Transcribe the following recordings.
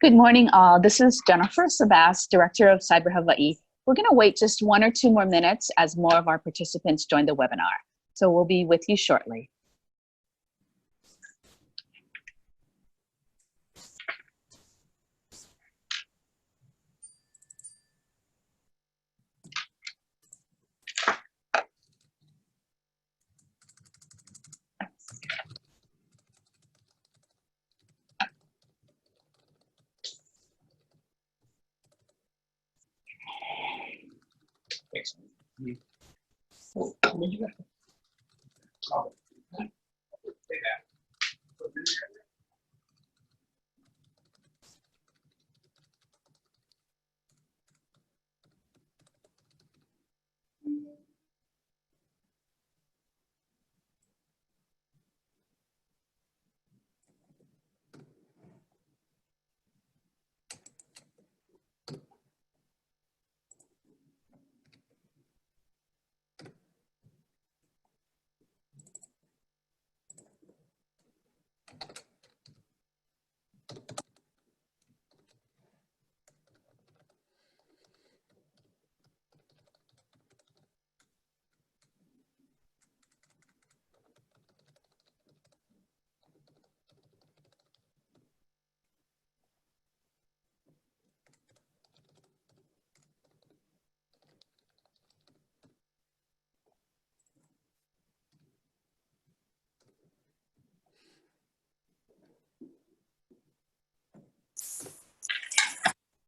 Good morning, all. This is Jennifer Sabas, Director of Cyber Hawaii. We're going to wait just 1 or 2 more minutes as more of our participants join the webinar. So we'll be with you shortly. Thanks.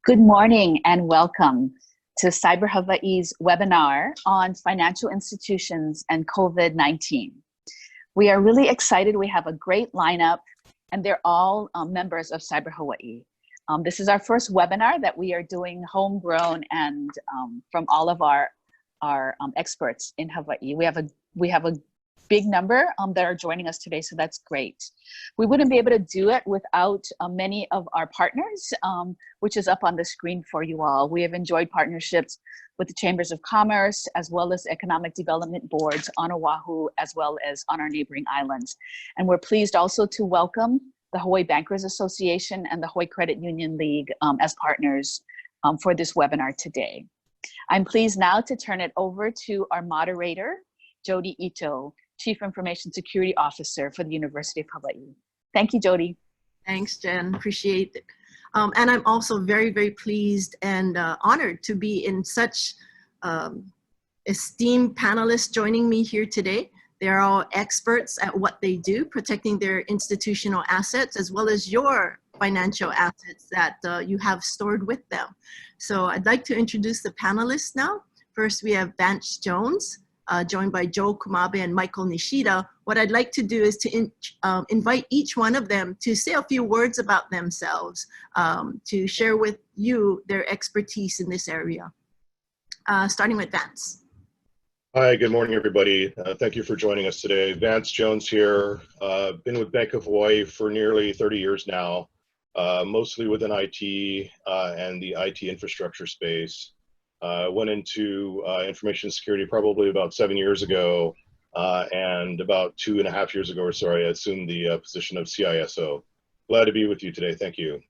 Good morning and welcome to Cyber Hawaii's webinar on financial institutions and COVID-19. We are really excited. We have a great lineup and they're all members of Cyber Hawaii. This is our first webinar that we are doing homegrown and from all of our experts in Hawaii. We have a big number that are joining us today, so that's great. We wouldn't be able to do it without many of our partners, which is up on the screen for you all. We have enjoyed partnerships with the Chambers of Commerce, as well as economic development boards on Oahu, as well as on our neighboring islands. And we're pleased also to welcome the Hawaii Bankers Association and the Hawaii Credit Union League as partners for this webinar today. I'm pleased now to turn it over to our moderator, Jody Ito, Chief Information Security Officer for the University of Hawaii. Thank you, Jody. Thanks, Jen. Appreciate it. And I'm also very, very pleased and honored to be in such esteemed panelists joining me here today. They're all experts at what they do, protecting their institutional assets, as well as your financial assets that you have stored with them. So I'd like to introduce the panelists now. First, we have Vance Jones, joined by Joe Kumabe and Michael Nishida. What I'd like to do is to invite each one of them to say a few words about themselves, to share with you their expertise in this area. Starting with Vance. Hi, good morning, everybody. Thank you for joining us today. Vance Jones here. Been with Bank of Hawaii for nearly 30 years now, mostly within IT and the IT infrastructure space. Went into information security probably about 7 years ago, and about 2.5 years ago or so, I assumed the position of CISO. Glad to be with you today. Thank you.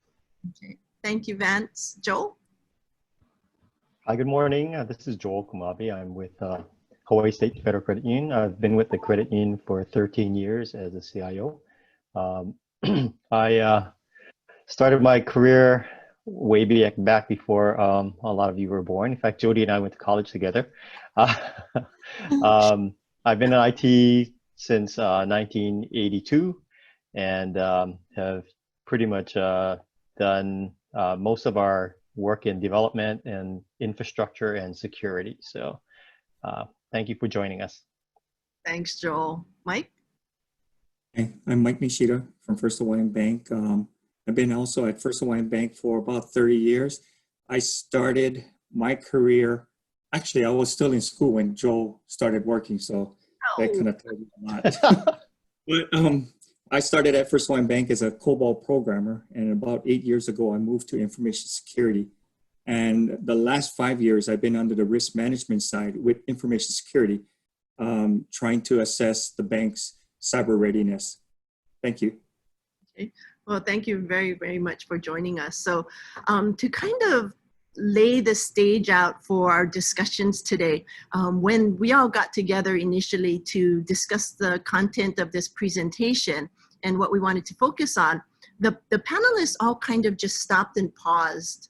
Okay. Thank you, Vance. Joel? Hi, good morning. This is Joel Kumabe. I'm with Hawaii State Federal Credit Union. I've been with the credit union for 13 years as a CIO. I started my career way back before a lot of you were born. In fact, Jody and I went to college together. I've been in IT since 1982 and have pretty much done most of our work in development and infrastructure and security. So thank you for joining us. Thanks, Joel. Mike? Hey, I'm Mike Nishida from First Hawaiian Bank. I've been also at First Hawaiian Bank for about 30 years. I started my career, actually I was still in school when Joel started working, so that kind of tells you a lot. But I started at First Hawaiian Bank as a COBOL programmer, and about 8 years ago I moved to information security. And the last 5 years I've been under the risk management side with information security, trying to assess the bank's cyber readiness. Thank you. Okay. Well, thank you very, very much for joining us. So to kind of lay the stage out for our discussions today, when we all got together initially to discuss the content of this presentation and what we wanted to focus on, the panelists all kind of just stopped and paused,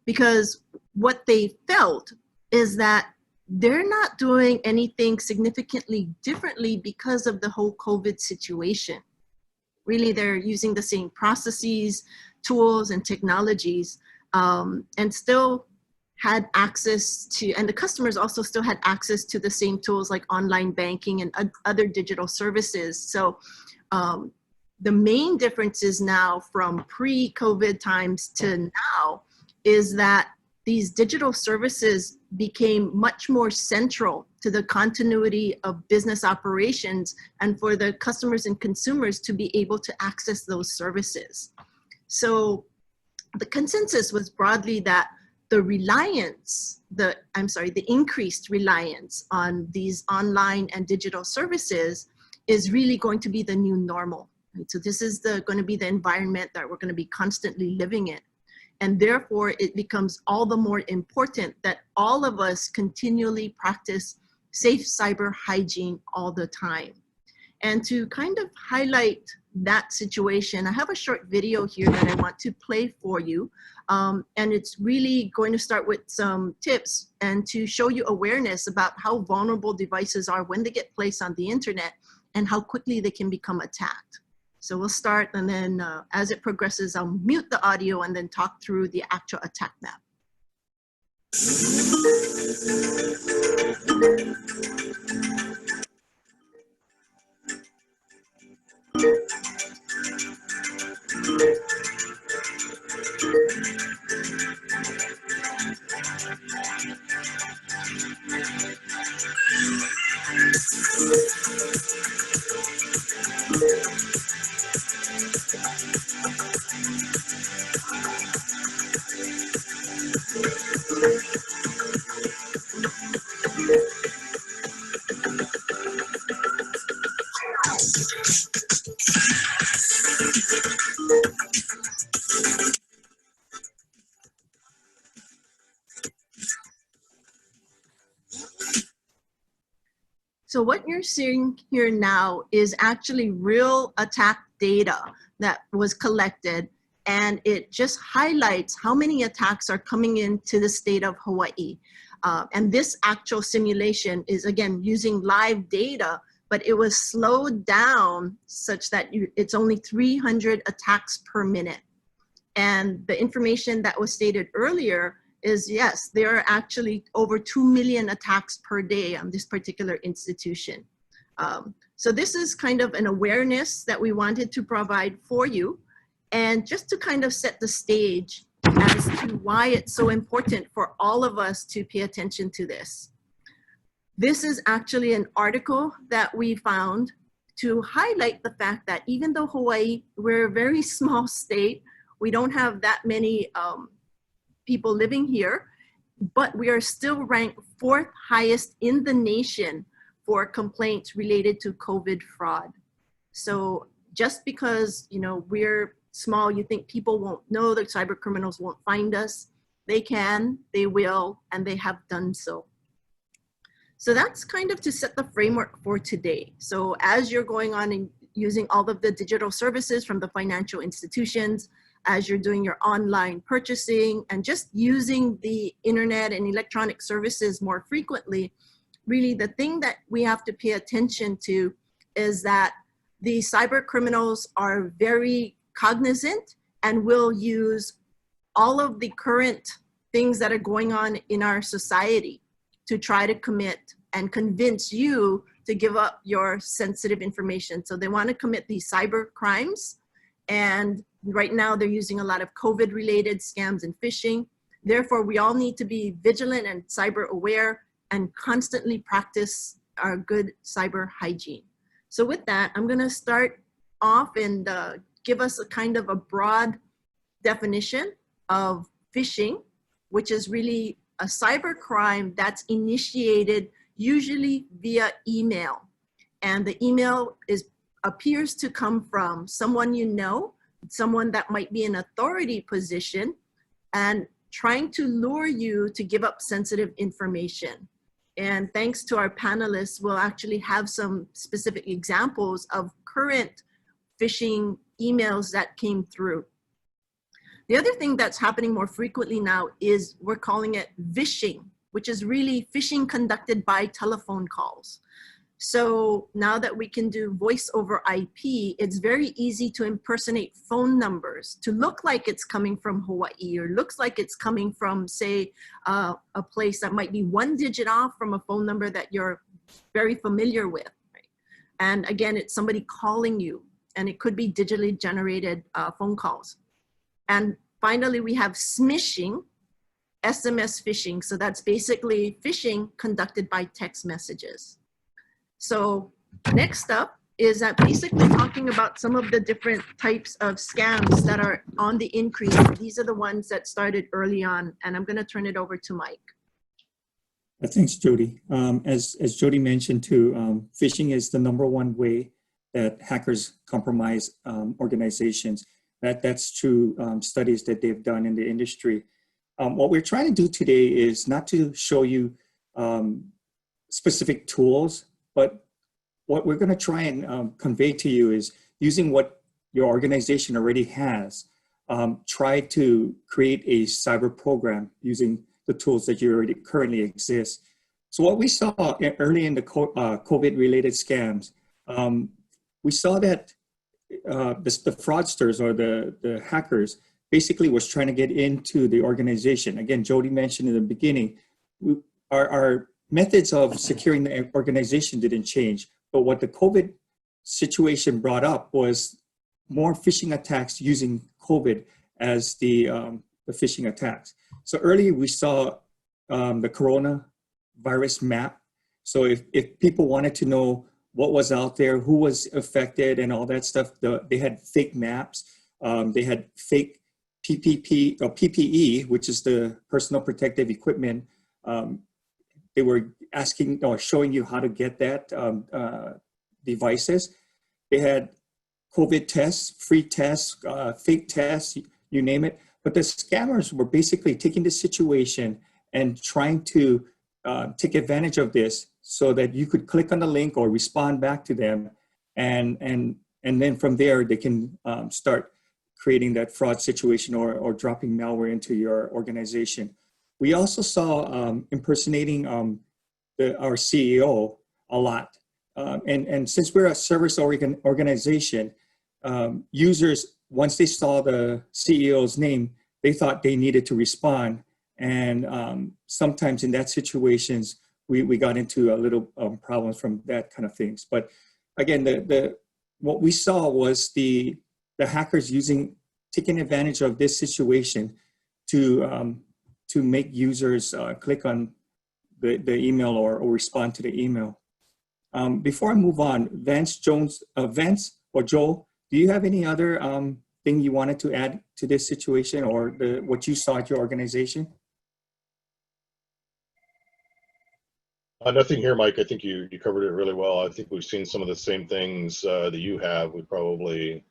because what they felt is that they're not doing anything significantly differently because of the whole COVID situation. Really, they're using the same processes, tools, and technologies, and still had access to, and the customers also still had access to the same tools like online banking and other digital services. So the main differences now from pre-COVID times to now is that these digital services became much more central to the continuity of business operations and for the customers and consumers to be able to access those services. So the consensus was broadly that the increased reliance on these online and digital services is really going to be the new normal. Right? So this is going to be the environment that we're going to be constantly living in. And therefore, it becomes all the more important that all of us continually practice safe cyber hygiene all the time. And to kind of highlight that situation, I have a short video here that I want to play for you. And it's really going to start with some tips and to show you awareness about how vulnerable devices are when they get placed on the internet and how quickly they can become attacked. So we'll start, and then as it progresses, I'll mute the audio and then talk through the actual attack map. So what you're seeing here now is actually real attack data that was collected, and it just highlights how many attacks are coming into the state of Hawaii. And this actual simulation is, again, using live data, but it was slowed down such that it's only 300 attacks per minute. And the information that was stated earlier is, yes, there are actually over 2 million attacks per day on this particular institution. So this is kind of an awareness that we wanted to provide for you, and just to kind of set the stage as to why it's so important for all of us to pay attention to this. This is actually an article that we found to highlight the fact that even though Hawaii, we're a very small state, we don't have that many people living here, but we are still ranked 4th highest in the nation for complaints related to COVID fraud. So just because, you know, we're small, you think people won't know, that cyber criminals won't find us. They can, they will, and they have done so. So that's kind of to set the framework for today. So as you're going on and using all of the digital services from the financial institutions, as you're doing your online purchasing and just using the internet and electronic services more frequently, really the thing that we have to pay attention to is that the cyber criminals are very cognizant and will use all of the current things that are going on in our society to try to commit and convince you to give up your sensitive information. So they want to commit these cyber crimes, and right now they're using a lot of COVID related scams and phishing. Therefore, we all need to be vigilant and cyber aware and constantly practice our good cyber hygiene. So with that, I'm going to start off and give us a kind of a broad definition of phishing, which is really a cyber crime that's initiated usually via email. And the email appears to come from someone you know someone that might be in authority position and trying to lure you to give up sensitive information. And thanks to our panelists, we'll actually have some specific examples of current phishing emails that came through. The other thing that's happening more frequently now is we're calling it vishing, which is really phishing conducted by telephone calls. So now that we can do voice over IP, it's very easy to impersonate phone numbers to look like it's coming from Hawaii or looks like it's coming from, say, a place that might be one digit off from a phone number that you're very familiar with. Right? And again, it's somebody calling you, and it could be digitally generated phone calls. And finally, we have smishing, SMS phishing. So that's basically phishing conducted by text messages. So next up is that basically talking about some of the different types of scams that are on the increase. These are the ones that started early on, and I'm going to turn it over to Mike. Thanks, Jody. As Jody mentioned too, phishing is the #1 way that hackers compromise organizations. That's true studies that they've done in the industry. What we're trying to do today is not to show you specific tools, but what we're going to try and convey to you is using what your organization already has. Try to create a cyber program using the tools that you already currently exist. So what we saw early in the COVID-related scams, we saw that the fraudsters or the hackers basically was trying to get into the organization. Again, Jody mentioned in the beginning, our methods of securing the organization didn't change, but what the COVID situation brought up was more phishing attacks using COVID as the phishing attacks. So early we saw the coronavirus map. So if people wanted to know what was out there, who was affected and all that stuff, they had fake maps. They had fake PPE, which is the personal protective equipment. They were asking or showing you how to get that devices. They had COVID tests, free tests, fake tests, you name it. But the scammers were basically taking the situation and trying to take advantage of this so that you could click on the link or respond back to them. And then from there, they can start creating that fraud situation or dropping malware into your organization. We also saw impersonating our CEO a lot. And since we're a service organization, users, once they saw the CEO's name, they thought they needed to respond. And sometimes in that situations, we got into a little problems from that kind of things. But again, what we saw was the hackers taking advantage of this situation to make users click on the email or respond to the email. Before I move on, Vance or Joel, do you have any other thing you wanted to add to this situation or what you saw at your organization? Nothing here, Mike. I think you covered it really well. I think we've seen some of the same things that you have. We probably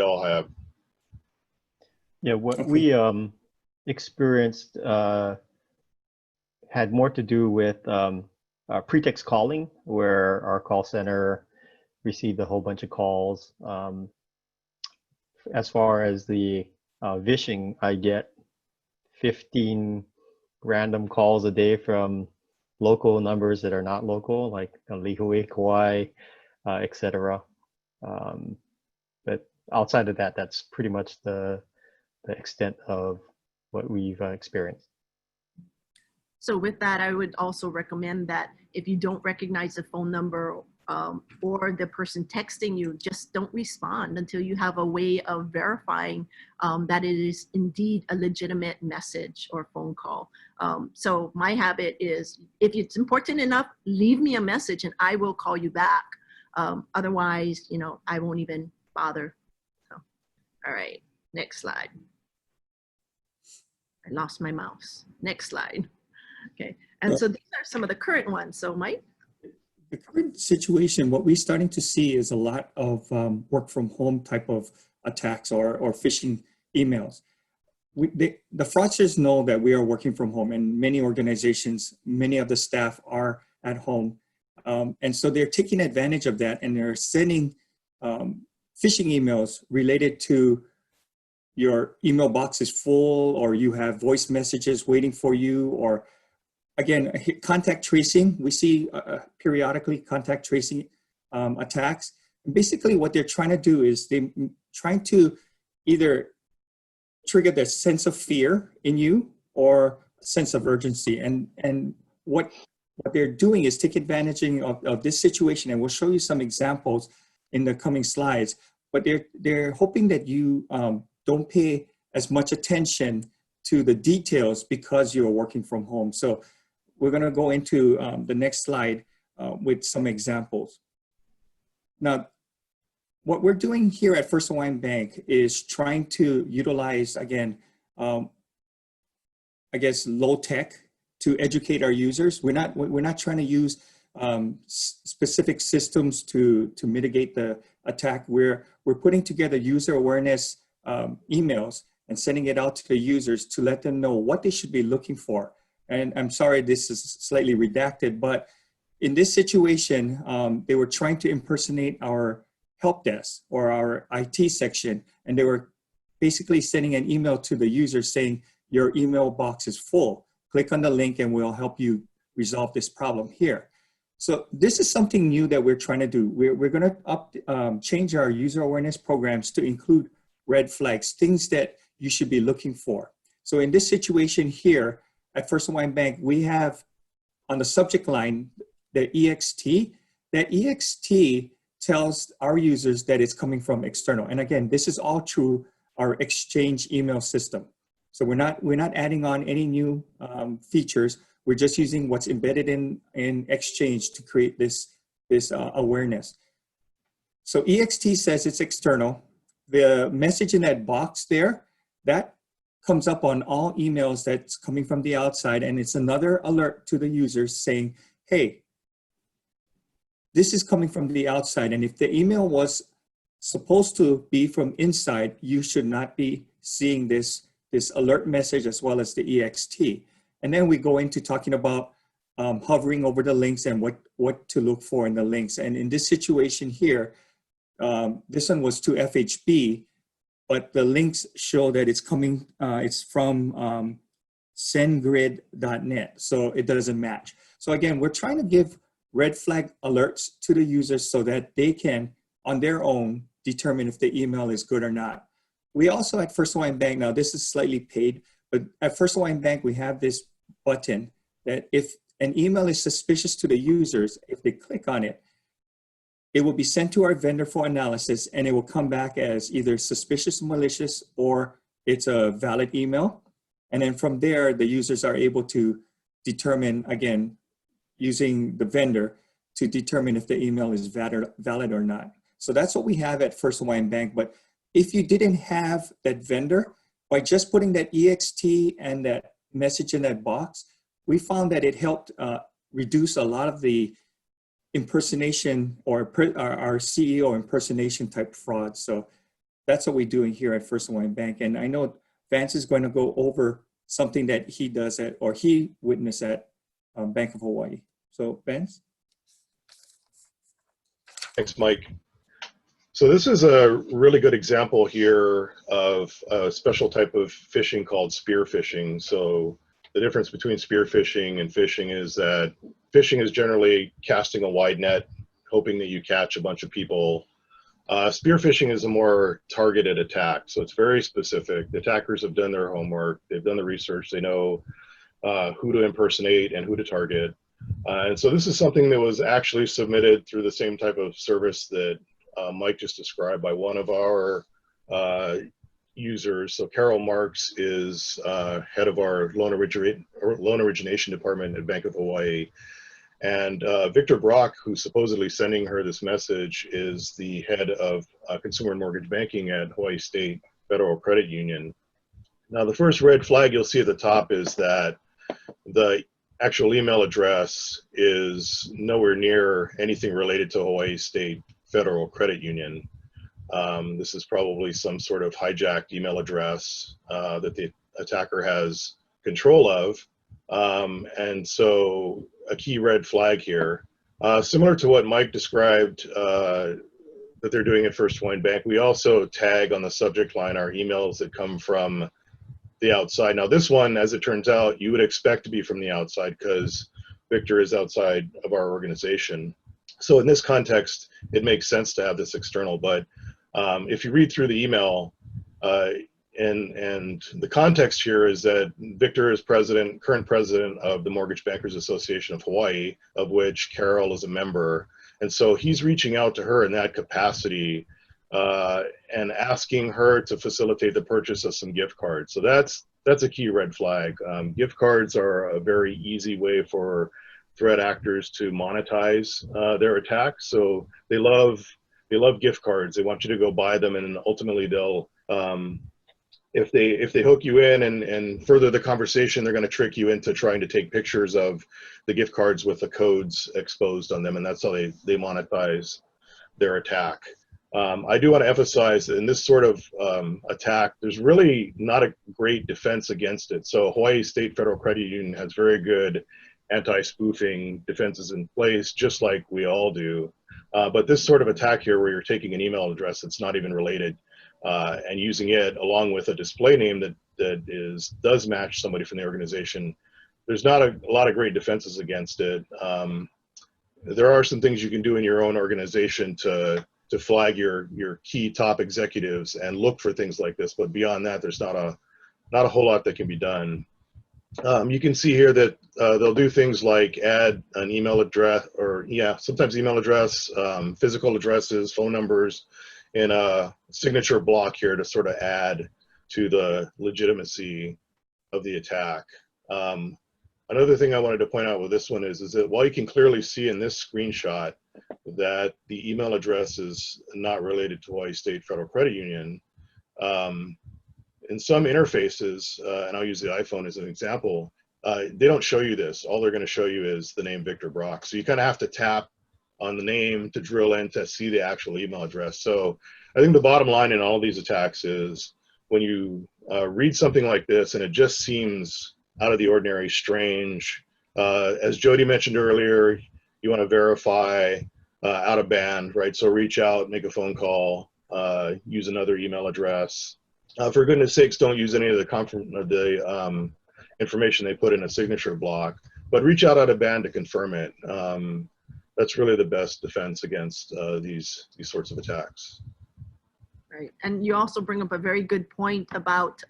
all have. Yeah, what Okay. we experienced had more to do with pretext calling, where our call center received a whole bunch of calls. As far as the vishing, I get 15 random calls a day from local numbers that are not local, like Lihue, Kauai, etc. But outside of that, that's pretty much the extent of what we've experienced. So with that, I would also recommend that if you don't recognize the phone number or the person texting you, just don't respond until you have a way of verifying that it is indeed a legitimate message or phone call. So my habit is, if it's important enough, leave me a message and I will call you back. Otherwise, I won't even bother. So, all right, next slide. I lost my mouse. Next slide. Okay, and so these are some of the current ones. So Mike? The current situation, what we're starting to see is a lot of work from home type of attacks or phishing emails. The fraudsters know that we are working from home, and many organizations, many of the staff are at home. And so they're taking advantage of that, and they're sending phishing emails related to your email box is full, or you have voice messages waiting for you, or again, contact tracing. We see periodically contact tracing attacks. And basically what they're trying to do is they're trying to either trigger the sense of fear in you or sense of urgency. And what they're doing is take advantage of this situation, and we'll show you some examples in the coming slides, but they're hoping that you don't pay as much attention to the details because you're working from home. So we're gonna go into the next slide with some examples. Now, what we're doing here at First Hawaiian Bank is trying to utilize, again, I guess, low tech to educate our users. We're not trying to use specific systems to mitigate the attack. We're putting together user awareness emails and sending it out to the users to let them know what they should be looking for. And I'm sorry, this is slightly redacted, but in this situation, they were trying to impersonate our help desk or our IT section, and they were basically sending an email to the user saying, your email box is full. Click on the link and we'll help you resolve this problem here. So this is something new that we're trying to do. We're going to change our user awareness programs to include red flags, things that you should be looking for. So in this situation here at First Hawaiian Bank, we have on the subject line the EXT. That EXT tells our users that it's coming from external. And again, this is all through our Exchange email system. So we're not adding on any new features. We're just using what's embedded in Exchange to create this awareness. So EXT says it's external. The message in that box there, that comes up on all emails that's coming from the outside, and it's another alert to the users saying, hey, this is coming from the outside, and if the email was supposed to be from inside, you should not be seeing this alert message as well as the EXT. And then we go into talking about hovering over the links and what to look for in the links. And in this situation here, this one was to FHB, but the links show that it's coming, it's from SendGrid.net, so it doesn't match. So again, we're trying to give red flag alerts to the users so that they can, on their own, determine if the email is good or not. We also at First Hawaiian Bank, now this is slightly paid, but at First Hawaiian Bank, we have this button that if an email is suspicious to the users, if they click on it, it will be sent to our vendor for analysis, and it will come back as either suspicious, malicious, or it's a valid email. And then from there, the users are able to determine, again, using the vendor to determine if the email is valid or not. So that's what we have at First Hawaiian Bank. But if you didn't have that vendor, by just putting that EXT and that message in that box, we found that it helped reduce a lot of the impersonation or our CEO impersonation type fraud. So that's what we're doing here at First Hawaiian Bank. And I know Vance is going to go over something that he does at, or he witnessed at Bank of Hawaii. So Vance? Thanks, Mike. So this is a really good example here of a special type of phishing called spear phishing. So the difference between spear phishing and phishing is that phishing is generally casting a wide net, hoping that you catch a bunch of people. Spear phishing is a more targeted attack. So it's very specific. The attackers have done their homework. They've done the research. They know who to impersonate and who to target. And so this is something that was actually submitted through the same type of service that Mike just described by one of our users. So Carol Marks is head of our loan origination department at Bank of Hawaii. And Victor Brock, who's supposedly sending her this message, is the head of consumer and mortgage banking at Hawaii State Federal Credit Union. Now, the first red flag you'll see at the top is that the actual email address is nowhere near anything related to Hawaii State Federal Credit Union. This is probably some sort of hijacked email address that the attacker has control of. And so a key red flag here, similar to what Mike described that they're doing at First Hawaiian Bank, we also tag on the subject line our emails that come from the outside. Now this one, as it turns out, you would expect to be from the outside because Victor is outside of our organization. So in this context, it makes sense to have this external, but if you read through the email, and the context here is that Victor is current president of the Mortgage Bankers Association of Hawaii, of which Carol is a member. And so he's reaching out to her in that capacity and asking her to facilitate the purchase of some gift cards. So that's a key red flag. Gift cards are a very easy way for threat actors to monetize their attacks. So they love gift cards. They want you to go buy them, and ultimately they'll if they hook you in and further the conversation, they're going to trick you into trying to take pictures of the gift cards with the codes exposed on them, and that's how they monetize their attack. I do want to emphasize that in this sort of attack, there's really not a great defense against it. So Hawaii State Federal Credit Union has very good anti-spoofing defenses in place, just like we all do. But this sort of attack here, where you're taking an email address that's not even related and using it along with a display name that does match somebody from the organization, there's not a lot of great defenses against it. There are some things you can do in your own organization to flag your key top executives and look for things like this, but beyond that, there's not a whole lot that can be done. You can see here that they'll do things like add an email address, or sometimes email address, physical addresses, phone numbers, in a signature block here to sort of add to the legitimacy of the attack. Another thing I wanted to point out with this one is that while you can clearly see in this screenshot that the email address is not related to Hawaii State Federal Credit Union, in some interfaces, and I'll use the iPhone as an example, they don't show you this. All they're going to show you is the name Victor Brock. So you kind of have to tap on the name to drill in to see the actual email address. So I think the bottom line in all these attacks is when you read something like this and it just seems out of the ordinary, strange, as Jody mentioned earlier, you want to verify out of band, right? So reach out, make a phone call, use another email address. For goodness sakes, don't use any of the information they put in a signature block, but reach out of band to confirm it. That's really the best defense against these sorts of attacks. Right. And you also bring up a very good point about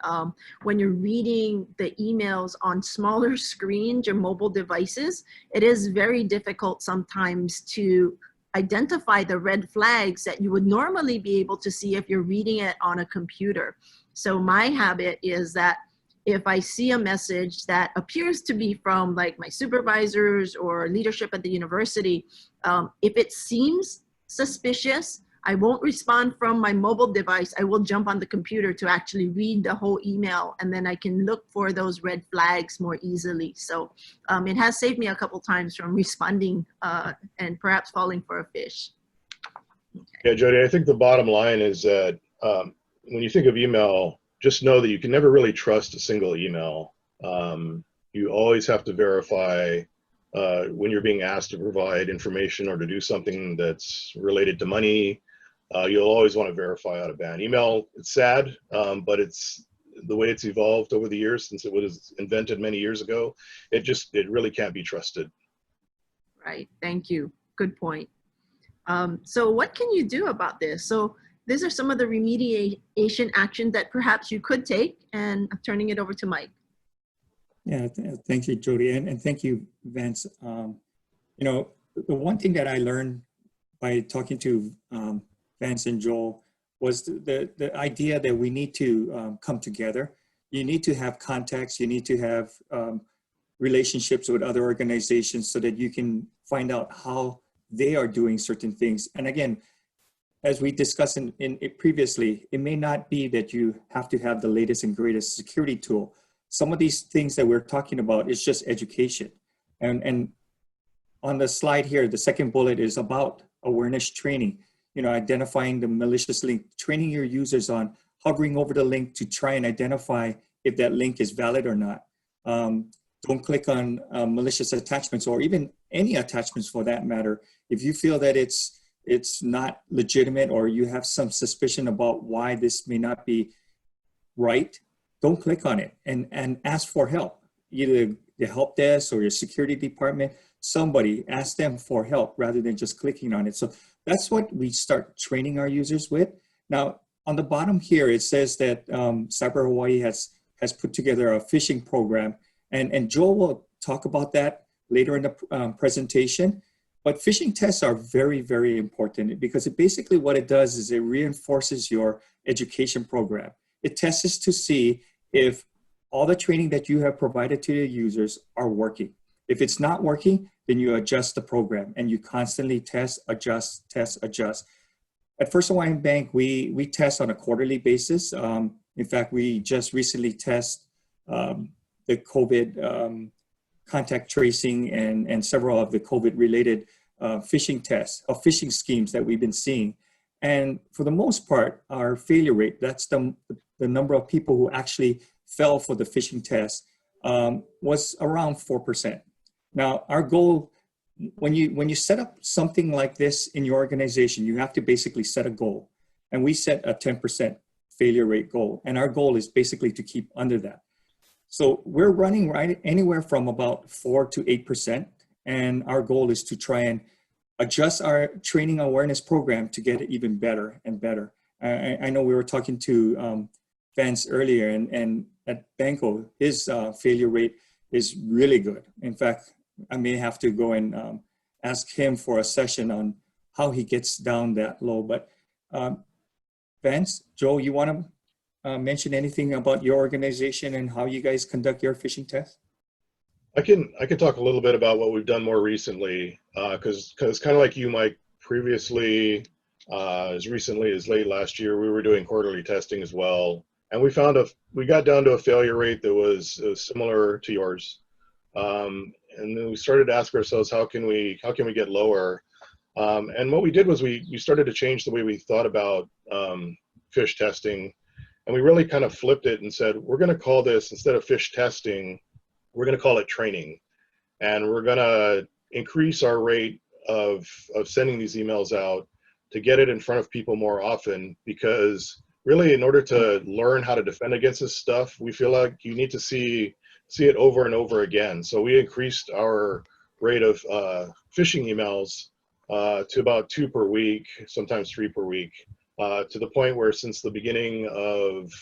when you're reading the emails on smaller screens, your mobile devices, it is very difficult sometimes to identify the red flags that you would normally be able to see if you're reading it on a computer. So my habit is that if I see a message that appears to be from like my supervisors or leadership at the university, if it seems suspicious, I won't respond from my mobile device. I will jump on the computer to actually read the whole email, and then I can look for those red flags more easily. So it has saved me a couple times from responding and perhaps falling for a fish. Okay. Yeah, Jody, I think the bottom line is that when you think of email, just know that you can never really trust a single email. You always have to verify when you're being asked to provide information or to do something that's related to money. You'll always want to verify out of band. Email, it's sad, but it's the way it's evolved over the years since it was invented many years ago. It really can't be trusted. Right. Thank you. Good point. So what can you do about this? So these are some of the remediation actions that perhaps you could take, and I'm turning it over to Mike. Yeah, thank you, Jody, and thank you, Vance. You know, the one thing that I learned by talking to Vance and Joel was the idea that we need to come together. You need to have contacts, you need to have relationships with other organizations so that you can find out how they are doing certain things. And again, as we discussed in previously, it may not be that you have to have the latest and greatest security tool. Some of these things that we're talking about is just education. And on the slide here, the second bullet is about awareness training. identifying the malicious link, training your users on hovering over the link to try and identify if that link is valid or not. Don't click on malicious attachments, or even any attachments for that matter. If you feel that it's not legitimate, or you have some suspicion about why this may not be right, don't click on it, and ask for help. Either the help desk or your security department, somebody, ask them for help rather than just clicking on it. So that's what we start training our users with. Now, on the bottom here, it says that Cyber Hawaii has put together a phishing program, and Joel will talk about that later in the presentation. But phishing tests are very, very important, because it basically, what it does is it reinforces your education program. It tests to see if all the training that you have provided to the users are working. If it's not working, then you adjust the program, and you constantly test, adjust, test, adjust. At First Hawaiian Bank, we test on a quarterly basis. In fact, we just recently test the COVID contact tracing and several of the COVID-related phishing tests, or phishing schemes that we've been seeing. And for the most part, our failure rate, that's the number of people who actually fell for the phishing test, was around 4%. Now, our goal, when you set up something like this in your organization, you have to basically set a goal. And we set a 10% failure rate goal. And our goal is basically to keep under that. So we're running right anywhere from about 4 to 8%. And our goal is to try and adjust our training awareness program to get it even better and better. I know we were talking to Vance earlier, and at Banco, his failure rate is really good. In fact, I may have to go and ask him for a session on how he gets down that low. But Vance, Joe, you want to mention anything about your organization and how you guys conduct your phishing tests? I can talk a little bit about what we've done more recently, because kind of like you, Mike, previously, as recently as late last year, we were doing quarterly testing as well, and we found we got down to a failure rate that was similar to yours, and then we started to ask ourselves, how can we get lower? And what we did was we started to change the way we thought about phish testing, and we really kind of flipped it and said, we're going to call this, instead of phish testing, we're going to call it training, and we're going to increase our rate of sending these emails out to get it in front of people more often, because really, in order to learn how to defend against this stuff, we feel like you need to see it over and over again. So we increased our rate of phishing emails to about 2 per week, sometimes 3 per week, to the point where since the beginning of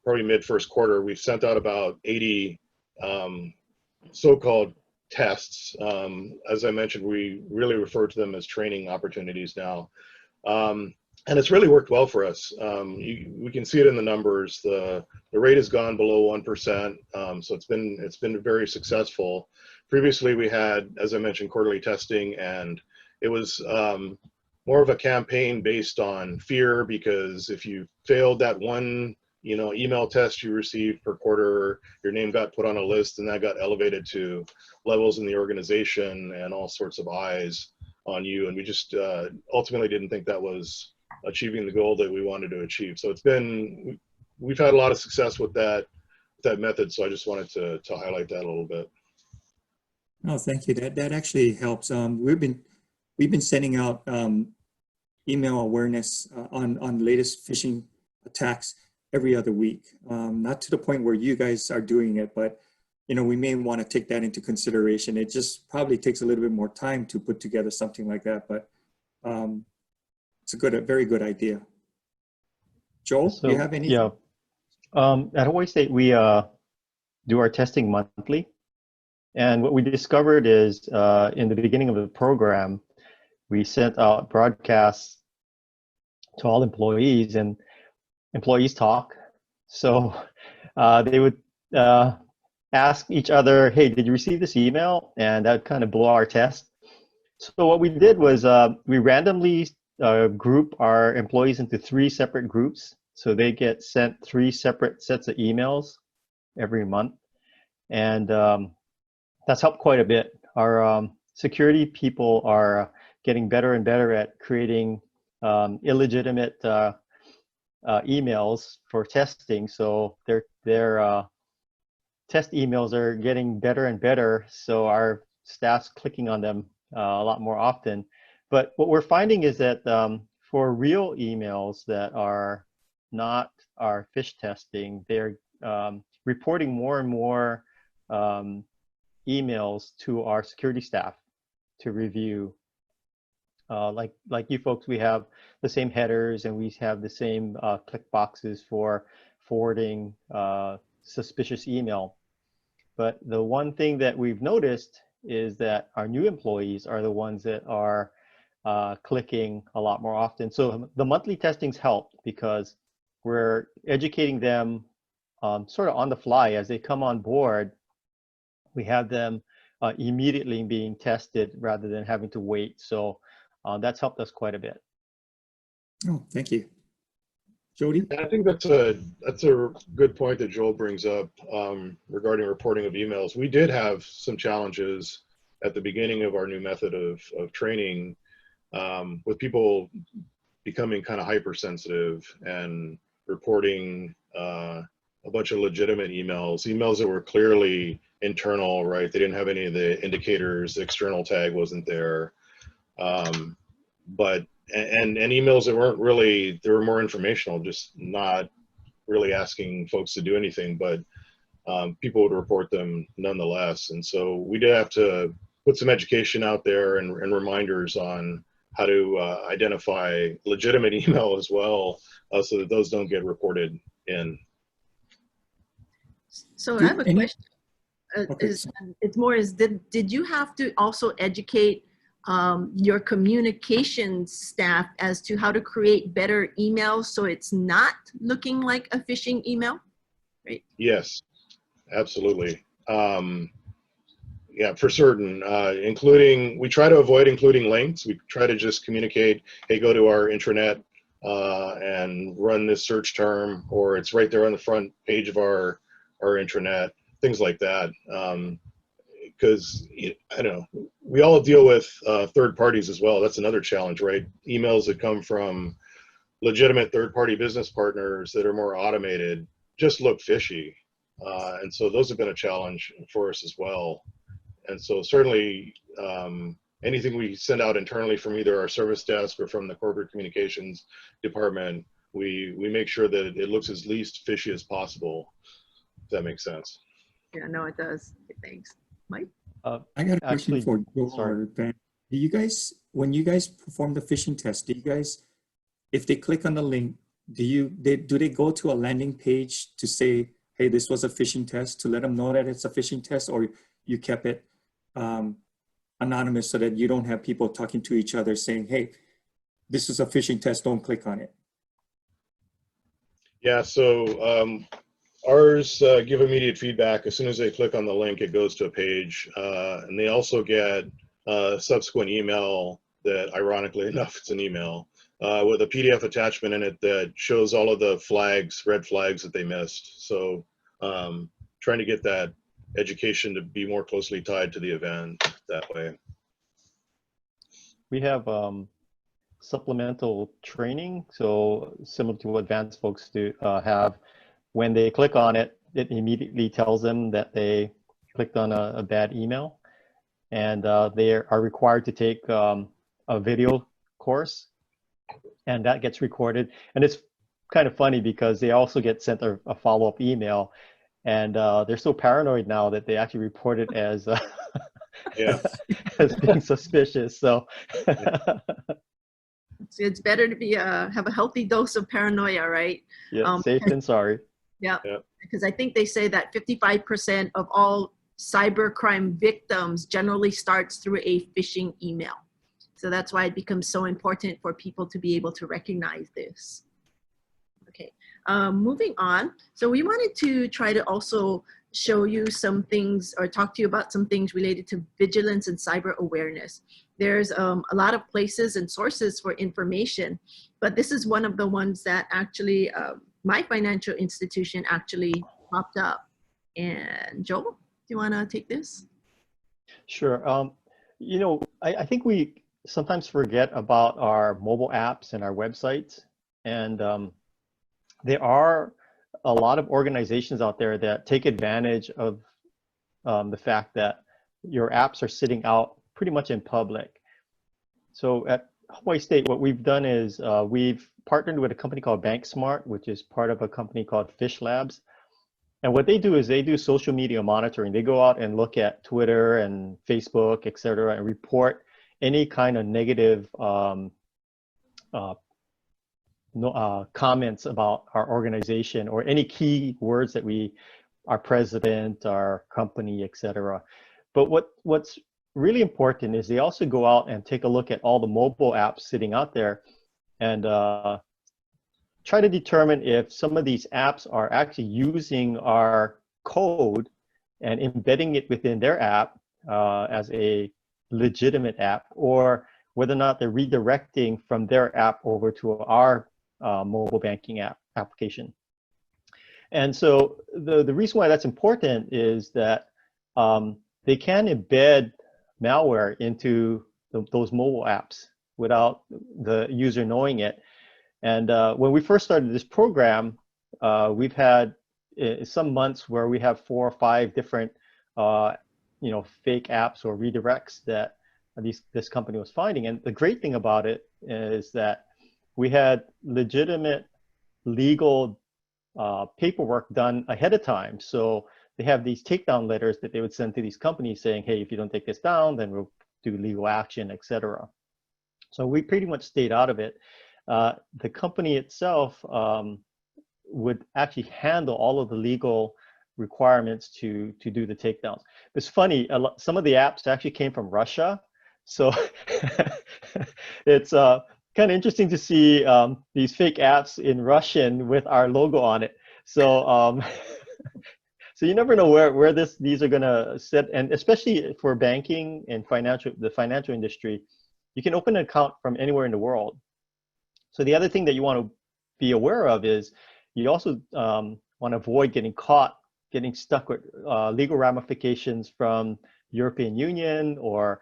probably mid first quarter, we've sent out about 80 so-called tests. As I mentioned, we really refer to them as training opportunities now. And it's really worked well for us. We can see it in the numbers. The rate has gone below 1%, so it's been very successful. Previously, we had, as I mentioned, quarterly testing, and it was more of a campaign based on fear, because if you failed that one email test you received per quarter, your name got put on a list, and that got elevated to levels in the organization and all sorts of eyes on you. And we just ultimately didn't think that was achieving the goal that we wanted to achieve. So we've had a lot of success with that method. So I just wanted to highlight that a little bit. No, thank you. That actually helps. We've been sending out email awareness on latest phishing attacks every other week. Not to the point where you guys are doing it, but we may want to take that into consideration. It just probably takes a little bit more time to put together something like that, but it's a very good idea. Joel, do you have any? Yeah. At Hawaii State, we do our testing monthly. And what we discovered is in the beginning of the program, we sent out broadcasts to all employees, and employees talk. So they would ask each other, hey, did you receive this email? And that kind of blew our test. So what we did was we randomly group our employees into 3 separate groups. So they get sent 3 separate sets of emails every month. And that's helped quite a bit. Our security people are getting better and better at creating illegitimate emails for testing. So their test emails are getting better and better. So our staff's clicking on them a lot more often. But what we're finding is that for real emails that are not our phish testing, they're reporting more and more emails to our security staff to review. Like you folks, we have the same headers and we have the same click boxes for forwarding suspicious email. But the one thing that we've noticed is that our new employees are the ones that are clicking a lot more often. So the monthly testings help because we're educating them sort of on the fly as they come on board. We have them immediately being tested rather than having to wait. So that's helped us quite a bit. Oh, thank you. Jody? And I think that's a good point that Joel brings up regarding reporting of emails. We did have some challenges at the beginning of our new method of training with people becoming kind of hypersensitive and reporting a bunch of legitimate emails that were clearly internal, right? They didn't have any of the indicators, the external tag wasn't there. But emails that weren't really, they were more informational, just not really asking folks to do anything, but people would report them nonetheless. And so we did have to put some education out there and reminders on how to identify legitimate email as well, so that those don't get reported in. So I have a question. Did you have to also educate your communications staff as to how to create better emails so it's not looking like a phishing email? Right. Yes, absolutely. Yeah, for certain, including, we try to avoid including links. We try to just communicate, hey, go to our intranet and run this search term, or it's right there on the front page of our intranet, things like that. Because, I don't know, we all deal with third parties as well. That's another challenge, right? Emails that come from legitimate third-party business partners that are more automated just look fishy. And so those have been a challenge for us as well. And so certainly anything we send out internally from either our service desk or from the corporate communications department, we make sure that it looks as least fishy as possible, if that makes sense. Yeah, no, it does. Okay, thanks. Mike? I got a question for Joel or Ben. Do you guys, when you guys perform the phishing test, do you guys, if they click on the link, do they go to a landing page to say, hey, this was a phishing test, to let them know that it's a phishing test, or you kept it anonymous so that you don't have people talking to each other saying, hey, this is a phishing test, don't click on it? Yeah, so ours give immediate feedback. As soon as they click on the link, it goes to a page. And they also get a subsequent email that, ironically enough, it's an email with a PDF attachment in it that shows all of the flags, red flags that they missed. So trying to get that education to be more closely tied to the event that way. We have supplemental training, so similar to what advanced folks do have. When they click on it, it immediately tells them that they clicked on a bad email, and they are required to take a video course, and that gets recorded. And it's kind of funny because they also get sent a follow-up email, and they're so paranoid now that they actually report it as Yeah. as being suspicious. So it's better to be have a healthy dose of paranoia, right? yeah, safe than sorry. Yeah, Yeah. because I think they say that 55% of all cybercrime victims generally starts through a phishing email. So that's why it becomes so important for people to be able to recognize this. Okay, moving on. So we wanted to try to also show you some things or talk to you about some things related to vigilance and cyber awareness. There's a lot of places and sources for information, but this is one of the ones that actually my financial institution actually popped up. And Joel, do you want to take this? Sure. You know, I think we sometimes forget about our mobile apps and our websites. And there are a lot of organizations out there that take advantage of the fact that your apps are sitting out pretty much in public. So at Hawaii State, what we've done is we've partnered with a company called BankSmart, which is part of a company called Fish Labs. And what they do is they do social media monitoring. They go out and look at Twitter and Facebook, et cetera, and report any kind of negative comments about our organization or any key words that our president, our company, et cetera. But what's really important is they also go out and take a look at all the mobile apps sitting out there and try to determine if some of these apps are actually using our code and embedding it within their app as a legitimate app, or whether or not they're redirecting from their app over to our mobile banking application. And so the reason why that's important is that they can embed malware into those mobile apps without the user knowing it. And when we first started this program, we've had some months where we have 4 or 5 different, fake apps or redirects that this company was finding. And the great thing about it is that we had legitimate legal paperwork done ahead of time. So they have these takedown letters that they would send to these companies saying, hey, if you don't take this down, then we'll do legal action, etc. So we pretty much stayed out of it. The company itself would actually handle all of the legal requirements to do the takedowns. It's funny, some of the apps actually came from Russia. So it's kind of interesting to see these fake apps in Russian with our logo on it. So so you never know where these are going to sit, and especially for banking and the financial industry, you can open an account from anywhere in the world. So the other thing that you want to be aware of is you also want to avoid getting stuck with legal ramifications from European Union, or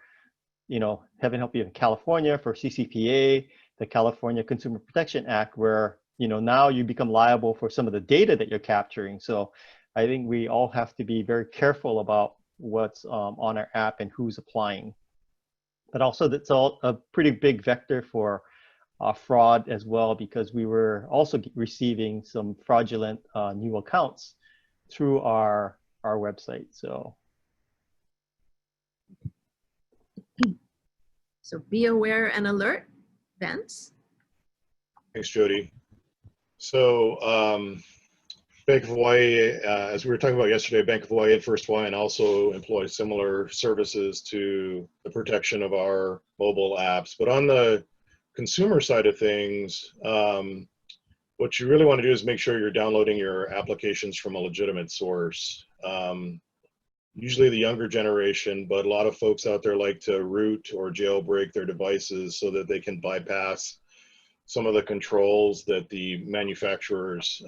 heaven help you, in California for CCPA, the California Consumer Protection Act, where now you become liable for some of the data that you're capturing. So I think we all have to be very careful about what's on our app and who's applying. But also that's all a pretty big vector for fraud as well, because we were also receiving some fraudulent new accounts through our website. So be aware and alert. Vance? Thanks, Jody. So Bank of Hawaii, as we were talking about yesterday, Bank of Hawaii and First Hawaiian also employ similar services to the protection of our mobile apps. But on the consumer side of things, what you really want to do is make sure you're downloading your applications from a legitimate source. Usually the younger generation, but a lot of folks out there like to root or jailbreak their devices so that they can bypass some of the controls that the manufacturers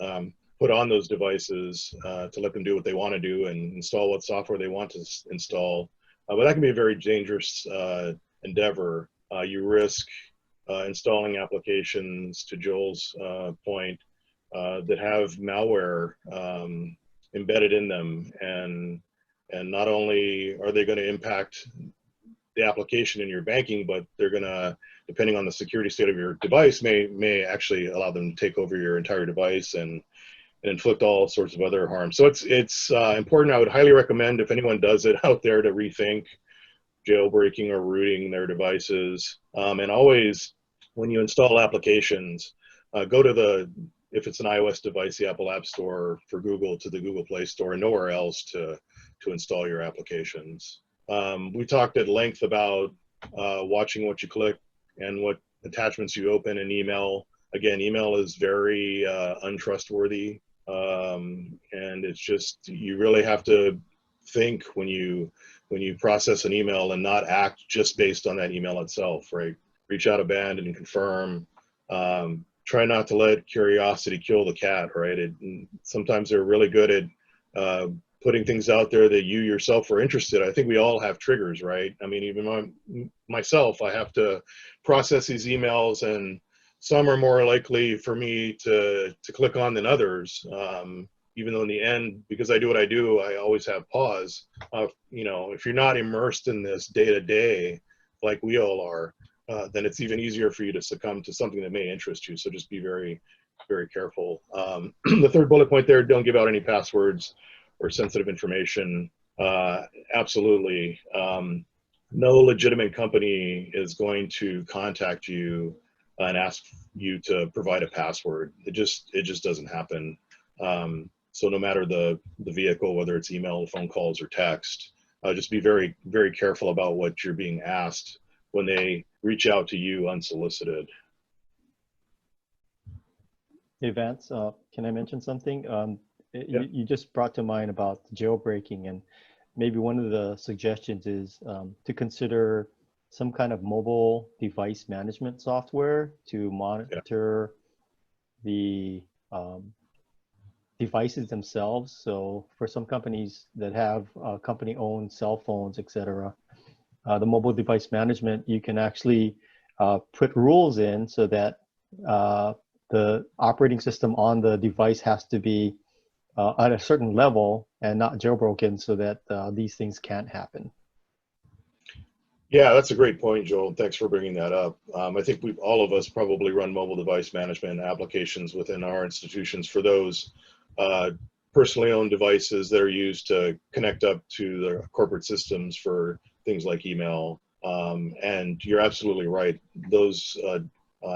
put on those devices to let them do what they want to do and install what software they want to install. But that can be a very dangerous endeavor. You risk installing applications, to Joel's point, that have malware embedded in them, and not only are they going to impact the application in your banking, but they're going to, depending on the security state of your device, may actually allow them to take over your entire device and inflict all sorts of other harm. So it's important. I would highly recommend, if anyone does it out there, to rethink jailbreaking or rooting their devices. And always, when you install applications, go to if it's an iOS device, the Apple App Store, for Google, to the Google Play Store, and nowhere else to install your applications. We talked at length about watching what you click and what attachments you open in email. Again, email is very untrustworthy, and it's just, you really have to think when you process an email and not act just based on that email itself, right? Reach out a band and confirm. Try not to let curiosity kill the cat, right? Sometimes they're really good at putting things out there that you yourself are interested. I think we all have triggers, right? I mean, even myself, I have to process these emails, and some are more likely for me to click on than others. Even though in the end, because I do what I do, I always have pause. You know, if you're not immersed in this day to day, like we all are, then it's even easier for you to succumb to something that may interest you. So just be very, very careful. The third bullet point there, don't give out any passwords or sensitive information. Absolutely. No legitimate company is going to contact you and ask you to provide a password. It just doesn't happen. So no matter the vehicle, whether it's email, phone calls, or text, just be very, very careful about what you're being asked when they reach out to you unsolicited. Hey Vance, can I mention something? Yeah. You just brought to mind about jailbreaking, and maybe one of the suggestions is to consider some kind of mobile device management software to monitor the devices themselves. So for some companies that have company-owned cell phones, etc., the mobile device management, you can actually put rules in so that the operating system on the device has to be at a certain level and not jailbroken, so that these things can't happen. Yeah, that's a great point, Joel. Thanks for bringing that up. I think all of us probably run mobile device management applications within our institutions for those personally owned devices that are used to connect up to the corporate systems for things like email. And you're absolutely right. Those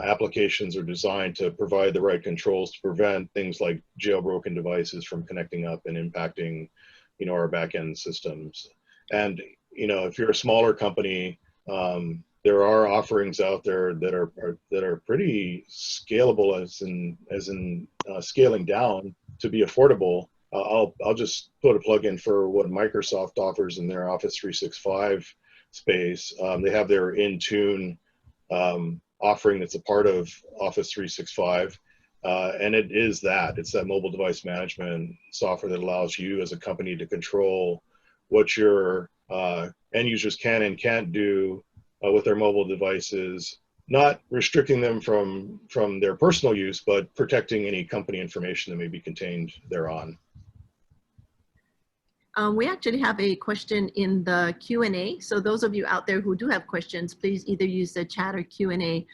applications are designed to provide the right controls to prevent things like jailbroken devices from connecting up and impacting, you know, our back-end systems. And, you know, if you're a smaller company, there are offerings out there that are pretty scalable, as in scaling down to be affordable. I'll just put a plug in for what Microsoft offers in their Office 365 space. They have their Intune offering that's a part of Office 365. And it's that mobile device management software that allows you as a company to control what your end users can and can't do with their mobile devices, not restricting them from their personal use, but protecting any company information that may be contained thereon. We actually have a question in the Q&A. So those of you out there who do have questions, please either use the chat or Q&A.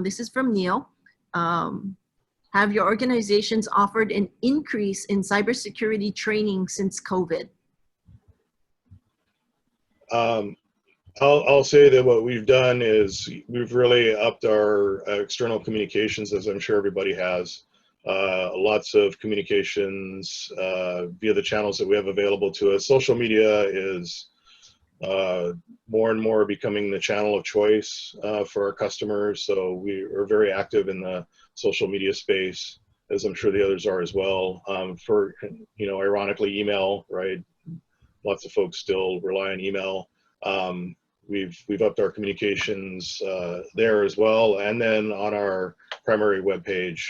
This is from Neil. Have your organizations offered an increase in cybersecurity training since COVID? I'll say that what we've done is we've really upped our external communications, as I'm sure everybody has. Lots of communications via the channels that we have available to us. Social media is more and more becoming the channel of choice for our customers. So we are very active in the social media space, as I'm sure the others are as well. For, you know, ironically, email, right? Lots of folks still rely on email. We've upped our communications there as well. And then on our primary webpage,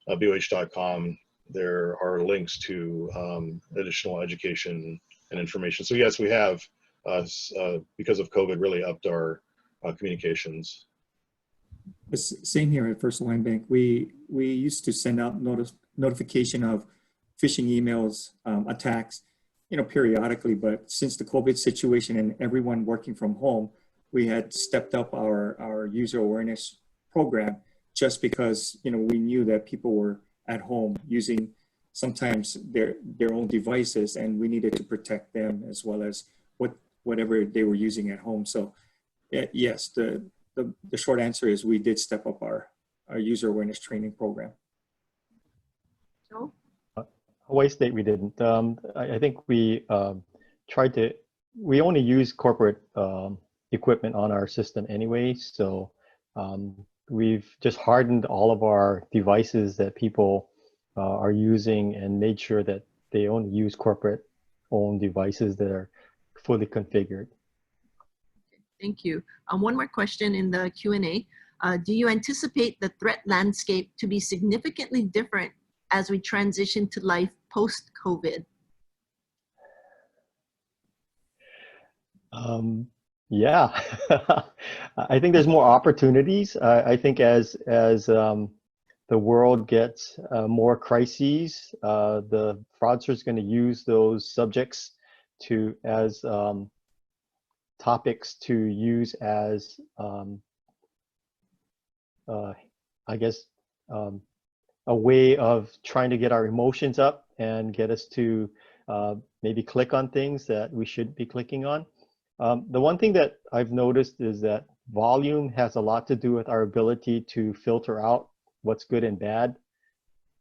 boh.com, there are links to additional education and information. So yes, we have, because of COVID, really upped our communications. Same here at First Hawaiian Bank. We used to send out notification of phishing emails, attacks, you know, periodically, but since the COVID situation and everyone working from home, we had stepped up our user awareness program, just because, you know, we knew that people were at home using sometimes their own devices, and we needed to protect them as well as whatever they were using at home. So yes, the short answer is we did step up our user awareness training program. Joe? Hawaii State, we didn't. I think we we only use corporate equipment on our system anyway. So we've just hardened all of our devices that people are using and made sure that they only use corporate owned devices that are fully configured. Thank you. One more question in the Q&A. Do you anticipate the threat landscape to be significantly different as we transition to life post-COVID? Yeah, I think there's more opportunities. I think as the world gets more crises, the fraudsters going to use those subjects to as topics to use as I guess a way of trying to get our emotions up and get us to maybe click on things that we should be clicking on. The one thing that I've noticed is that volume has a lot to do with our ability to filter out what's good and bad.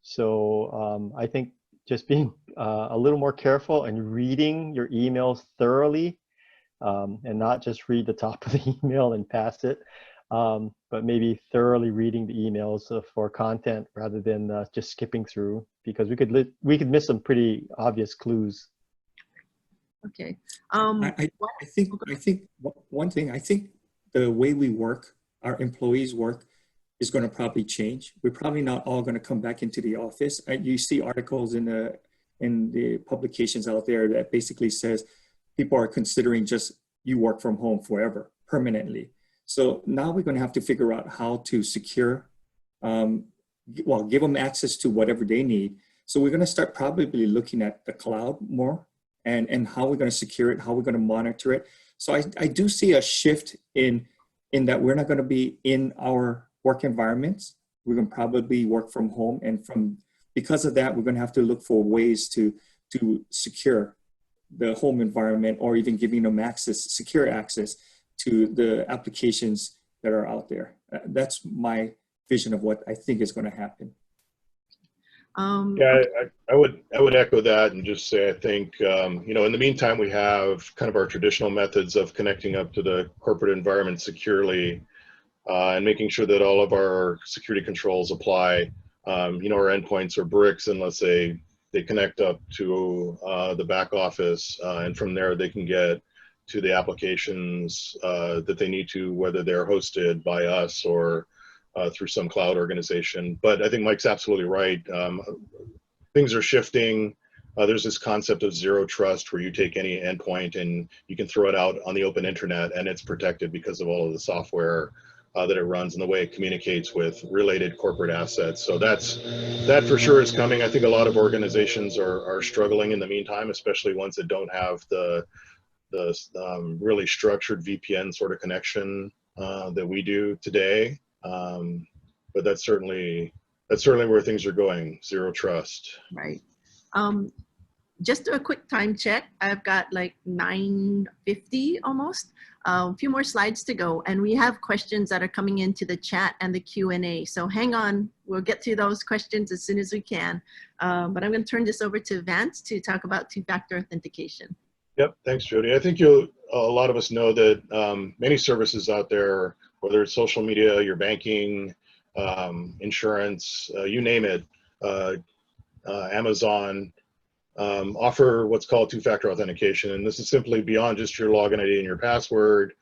So I think just being a little more careful and reading your emails thoroughly, and not just read the top of the email and pass it, but maybe thoroughly reading the emails for content rather than just skipping through, because we could miss some pretty obvious clues. Okay. I think one thing, I think the way we work, our employees work, is going to probably change. We're probably not all going to come back into the office. You see articles in the publications out there that basically says people are considering just you work from home forever, permanently. So now we're going to have to figure out how to secure, well, give them access to whatever they need. So we're going to start probably looking at the cloud more, and how we're going to secure it, how we're going to monitor it. So I do see a shift in that we're not going to be in our work environments. We're going to probably work from home, and because of that, we're going to have to look for ways to secure the home environment, or even giving them secure access to the applications that are out there. That's my vision of what I think is going to happen. Yeah, I would echo that and just say I think in the meantime we have kind of our traditional methods of connecting up to the corporate environment securely, and making sure that all of our security controls apply. Our endpoints are bricks unless they connect up to the back office, and from there they can get to the applications that they need to, whether they're hosted by us or through some cloud organization. But I think Mike's absolutely right. Things are shifting. There's this concept of zero trust where you take any endpoint and you can throw it out on the open internet and it's protected because of all of the software that it runs and the way it communicates with related corporate assets. So that for sure is coming. I think a lot of organizations are struggling in the meantime, especially ones that don't have the really structured VPN sort of connection that we do today. But that's certainly where things are going. Zero trust. Right. Just do a quick time check. I've got like 9:50 almost. A few more slides to go, and we have questions that are coming into the chat and the Q&A. So hang on, we'll get to those questions as soon as we can. But I'm going to turn this over to Vance to talk about two-factor authentication. Yep, thanks, Jody. I think a lot of us know that many services out there, whether it's social media, your banking, insurance, you name it, Amazon, offer what's called two-factor authentication. And this is simply beyond just your login ID and your password,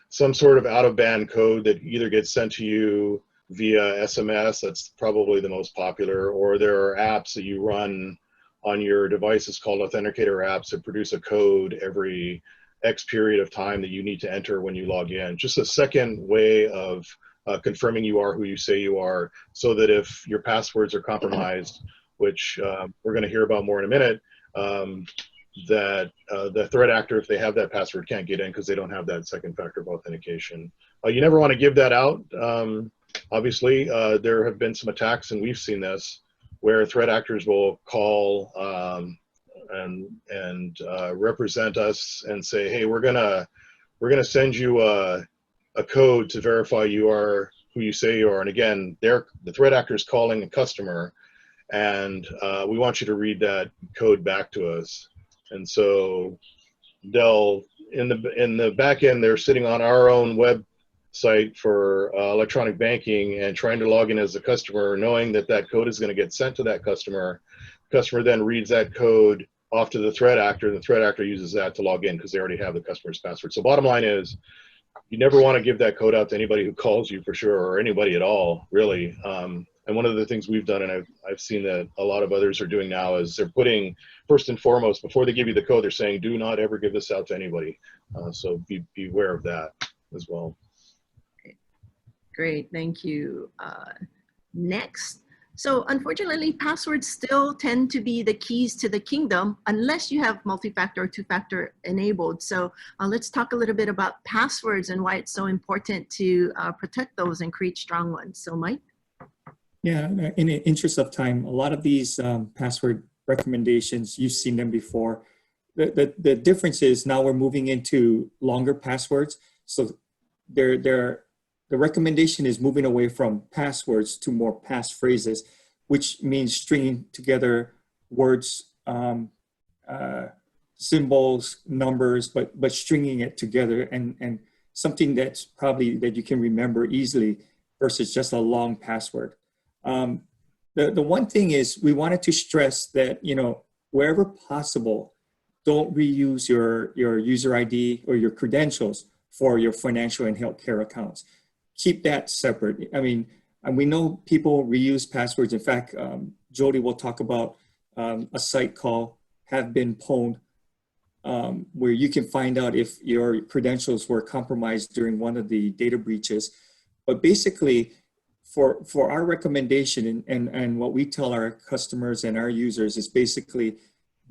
some sort of out-of-band code that either gets sent to you via SMS, that's probably the most popular, or there are apps that you run on your devices called authenticator apps that produce a code every X period of time that you need to enter when you log in. Just a second way of confirming you are who you say you are, so that if your passwords are compromised, which we're going to hear about more in a minute, that the threat actor, if they have that password, can't get in because they don't have that second factor of authentication. You never want to give that out. Obviously, there have been some attacks, and we've seen this, where threat actors will call and represent us and say, hey, we're gonna send you a code to verify you are who you say you are. And again, the threat actor is calling a customer, and we want you to read that code back to us. And so they'll, in the back end, they're sitting on our own website for electronic banking and trying to log in as a customer, knowing that that code is going to get sent to that customer. The customer then reads that code off to the threat actor, and the threat actor uses that to log in because they already have the customer's password. So bottom line is, you never want to give that code out to anybody who calls you, for sure, or anybody at all, really. And one of the things we've done, and I've seen that a lot of others are doing now, is they're putting, first and foremost, before they give you the code, they're saying, do not ever give this out to anybody. So be aware of that as well. Great, thank you. Next. So unfortunately, passwords still tend to be the keys to the kingdom unless you have multi-factor or two-factor enabled. So let's talk a little bit about passwords and why it's so important to protect those and create strong ones. So Mike? Yeah, in the interest of time, a lot of these password recommendations, you've seen them before. The difference is now we're moving into longer passwords. So the recommendation is moving away from passwords to more passphrases, which means stringing together words, symbols, numbers, but stringing it together and something that's probably that you can remember easily versus just a long password. The one thing is we wanted to stress that, wherever possible, don't reuse your user ID or your credentials for your financial and healthcare accounts. Keep that separate. I mean, and we know people reuse passwords. In fact, Jody will talk about a site called Have Been Pwned, where you can find out if your credentials were compromised during one of the data breaches. But basically, for our recommendation and what we tell our customers and our users is basically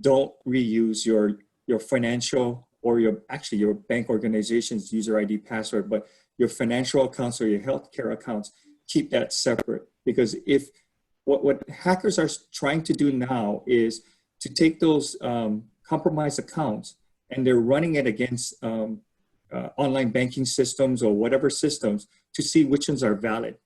don't reuse your financial or your bank organization's user ID password, but your financial accounts or your healthcare accounts, keep that separate. Because if what hackers are trying to do now is to take those compromised accounts and they're running it against online banking systems or whatever systems to see which ones are valid.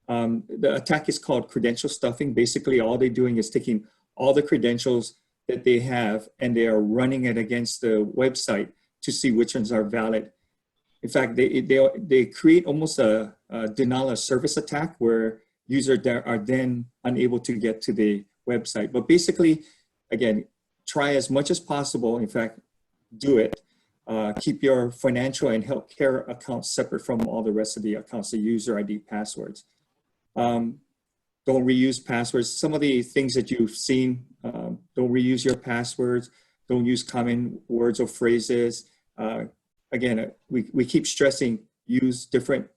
The attack is called credential stuffing. Basically, all they're doing is taking all the credentials that they have and they are running it against the website to see which ones are valid. In fact, they create almost a denial of service attack where users are then unable to get to the website. But basically, again, try as much as possible. In fact, do it. Keep your financial and healthcare accounts separate from all the rest of the accounts, the user ID passwords. Don't reuse passwords. Some of the things that you've seen, don't reuse your passwords. Don't use common words or phrases. Again, we keep stressing use different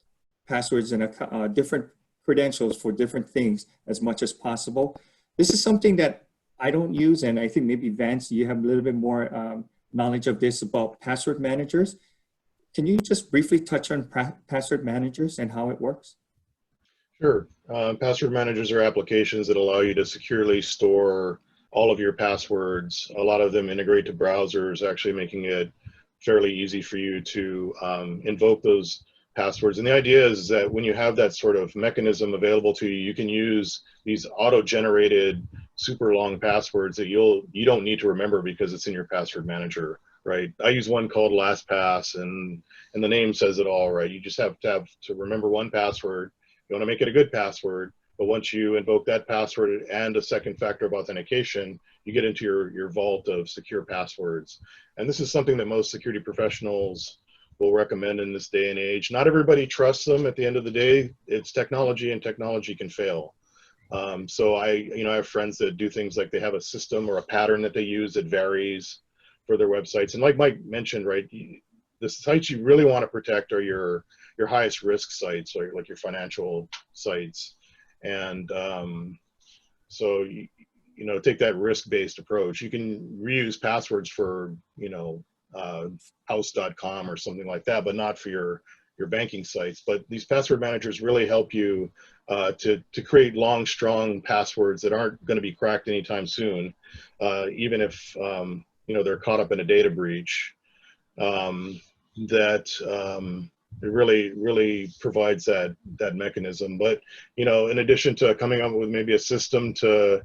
passwords and different credentials for different things as much as possible. This is something that I don't use, and I think maybe Vance, you have a little bit more knowledge of this about password managers. Can you just briefly touch on password managers and how it works? Sure. Password managers are applications that allow you to securely store all of your passwords. A lot of them integrate to browsers, actually making it fairly easy for you to invoke those passwords. And the idea is that when you have that sort of mechanism available to you, you can use these auto-generated super long passwords that you don't need to remember because it's in your password manager, right? I use one called LastPass, and the name says it all, right? You just have to remember one password. You want to make it a good password, but once you invoke that password and a second factor of authentication, you get into your vault of secure passwords. And this is something that most security professionals will recommend in this day and age. Not everybody trusts them. At the end of the day, it's technology, and technology can fail. So I have friends that do things like they have a system or a pattern that they use that varies for their websites. And like Mike mentioned, right, the sites you really want to protect are your highest risk sites, or like your financial sites. And so take that risk-based approach. You can reuse passwords for house.com or something like that, but not for your banking sites. But these password managers really help you to create long, strong passwords that aren't going to be cracked anytime soon, even if they're caught up in a data breach. It really provides that mechanism. But in addition to coming up with maybe a system to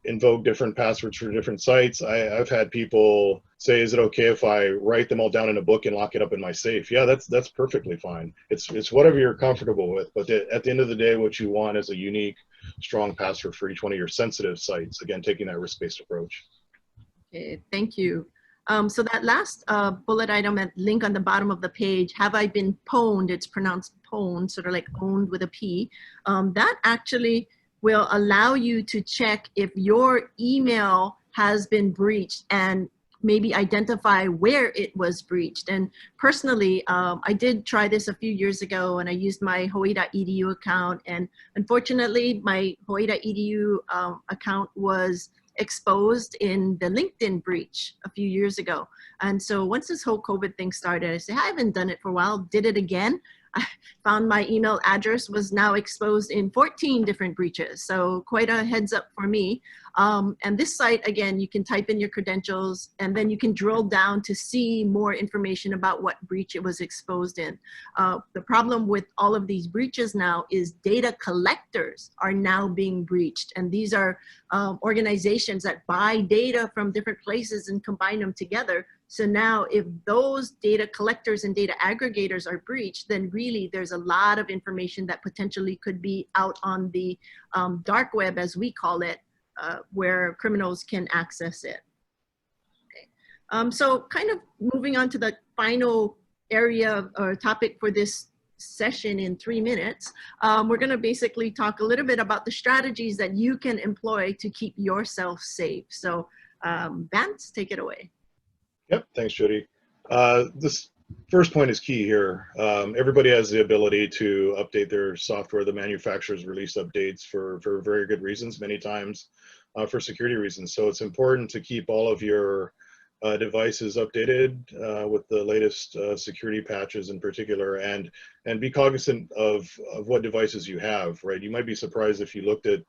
invoke different passwords for different sites, I've had people say, is it okay if I write them all down in a book and lock it up in my safe? Yeah, that's perfectly fine. It's whatever you're comfortable with. But at the end of the day, what you want is a unique, strong password for each one of your sensitive sites. Again, taking that risk-based approach. Okay, thank you. So that last bullet item and link on the bottom of the page, have I been pwned? It's pronounced pwned, sort of like owned with a P. That actually will allow you to check if your email has been breached and maybe identify where it was breached. And personally, I did try this a few years ago, and I used my Hawaii.edu account. And unfortunately, my Hawaii.edu account was exposed in the LinkedIn breach a few years ago. And so once this whole COVID thing started, I said, I haven't done it for a while, did it again. I found my email address was now exposed in 14 different breaches. So quite a heads up for me. And this site, again, you can type in your credentials and then you can drill down to see more information about what breach it was exposed in. The problem with all of these breaches now is data collectors are now being breached. And these are organizations that buy data from different places and combine them together. So now if those data collectors and data aggregators are breached, then really there's a lot of information that potentially could be out on the dark web, as we call it, where criminals can access it. Okay. So kind of moving on to the final area or topic for this session in 3 minutes, we're going to basically talk a little bit about the strategies that you can employ to keep yourself safe. So Vance, take it away. Yep, thanks, Jody. This first point is key here. Everybody has the ability to update their software. The manufacturers release updates for very good reasons, many times for security reasons. So it's important to keep all of your devices updated with the latest security patches in particular, and be cognizant of what devices you have, right? You might be surprised if you looked at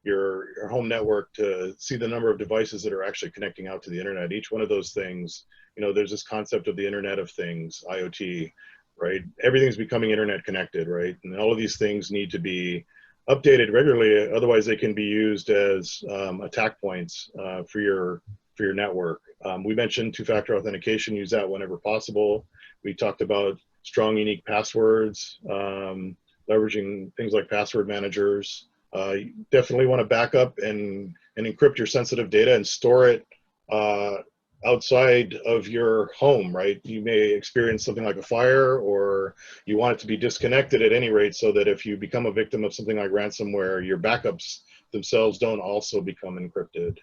your home network to see the number of devices that are actually connecting out to the internet. Each one of those things, you know, there's this concept of the Internet of Things, IoT, right? Everything's becoming internet connected, right? And all of these things need to be updated regularly, otherwise they can be used as attack points for your network. We mentioned two-factor authentication, use that whenever possible. We talked about strong, unique passwords, leveraging things like password managers. You definitely want to back up and encrypt your sensitive data and store it outside of your home, right? You may experience something like a fire, or you want it to be disconnected at any rate, so that if you become a victim of something like ransomware, your backups themselves don't also become encrypted.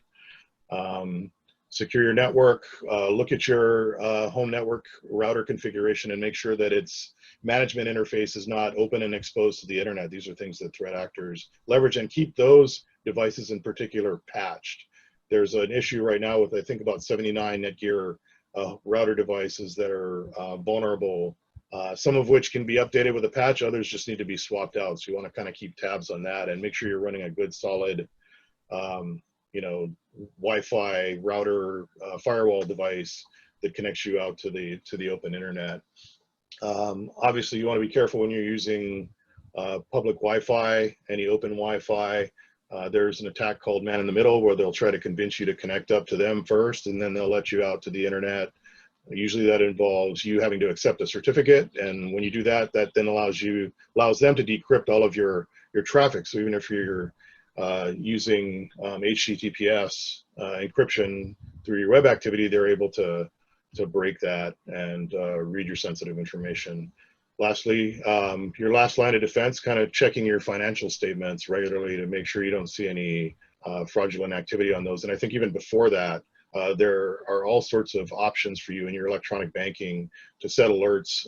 Secure your network, look at your home network router configuration and make sure that its management interface is not open and exposed to the internet. These are things that threat actors leverage, and keep those devices in particular patched. There's an issue right now with, I think, about 79 Netgear router devices that are vulnerable, some of which can be updated with a patch, others just need to be swapped out. So you want to kind of keep tabs on that and make sure you're running a good solid you know, Wi-Fi router firewall device that connects you out to the open internet. Obviously, you want to be careful when you're using public Wi-Fi, any open Wi-Fi. There's an attack called man in the middle, where they'll try to convince you to connect up to them first, and then they'll let you out to the internet. Usually that involves you having to accept a certificate, and when you do that, that then allows them to decrypt all of your traffic. So even if you're using HTTPS encryption through your web activity, they're able to break that and read your sensitive information. Lastly, your last line of defense, kind of checking your financial statements regularly to make sure you don't see any fraudulent activity on those. And I think even before that, there are all sorts of options for you in your electronic banking to set alerts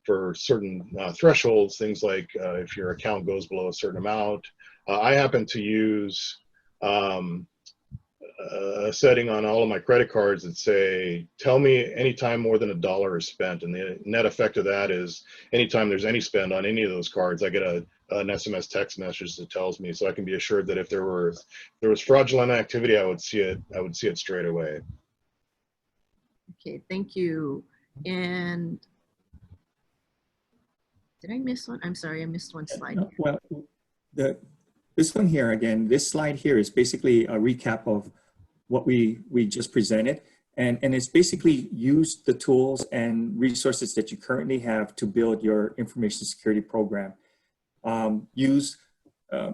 for certain thresholds, things like if your account goes below a certain amount. I happen to use a setting on all of my credit cards that say, tell me anytime more than $1 is spent. And the net effect of that is anytime there's any spend on any of those cards, I get an SMS text message that tells me, so I can be assured that if there was fraudulent activity, I would see it straight away. Okay, thank you. And did I miss one? I'm sorry, I missed one slide. Well, this one here, again, this slide here is basically a recap of what we just presented. And it's basically use the tools and resources that you currently have to build your information security program. Use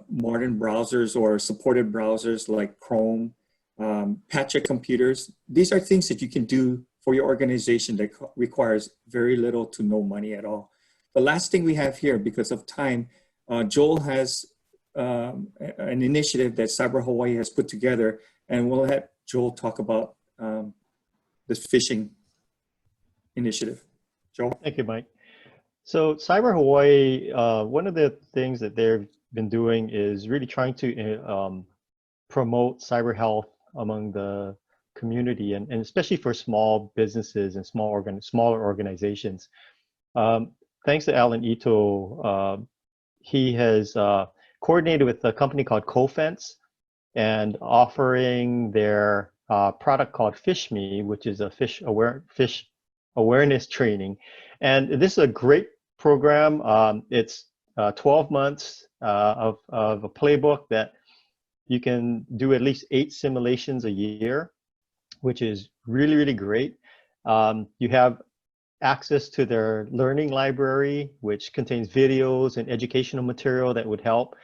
modern browsers or supported browsers like Chrome, patch your computers. These are things that you can do for your organization that requires very little to no money at all. The last thing we have here, because of time, Joel has an initiative that Cyber Hawaii has put together, and we'll have Joel talk about this phishing initiative. Joel? Thank you, Mike. So Cyber Hawaii, one of the things that they've been doing is really trying to promote cyber health among the community, and especially for small businesses and smaller organizations. Thanks to Alan Ito, he has coordinated with a company called Cofense and offering their product called FishMe, which is a fish awareness training. And this is a great program. It's 12 months of a playbook that you can do at least 8 simulations a year, which is really, really great. You have access to their learning library, which contains videos and educational material that would help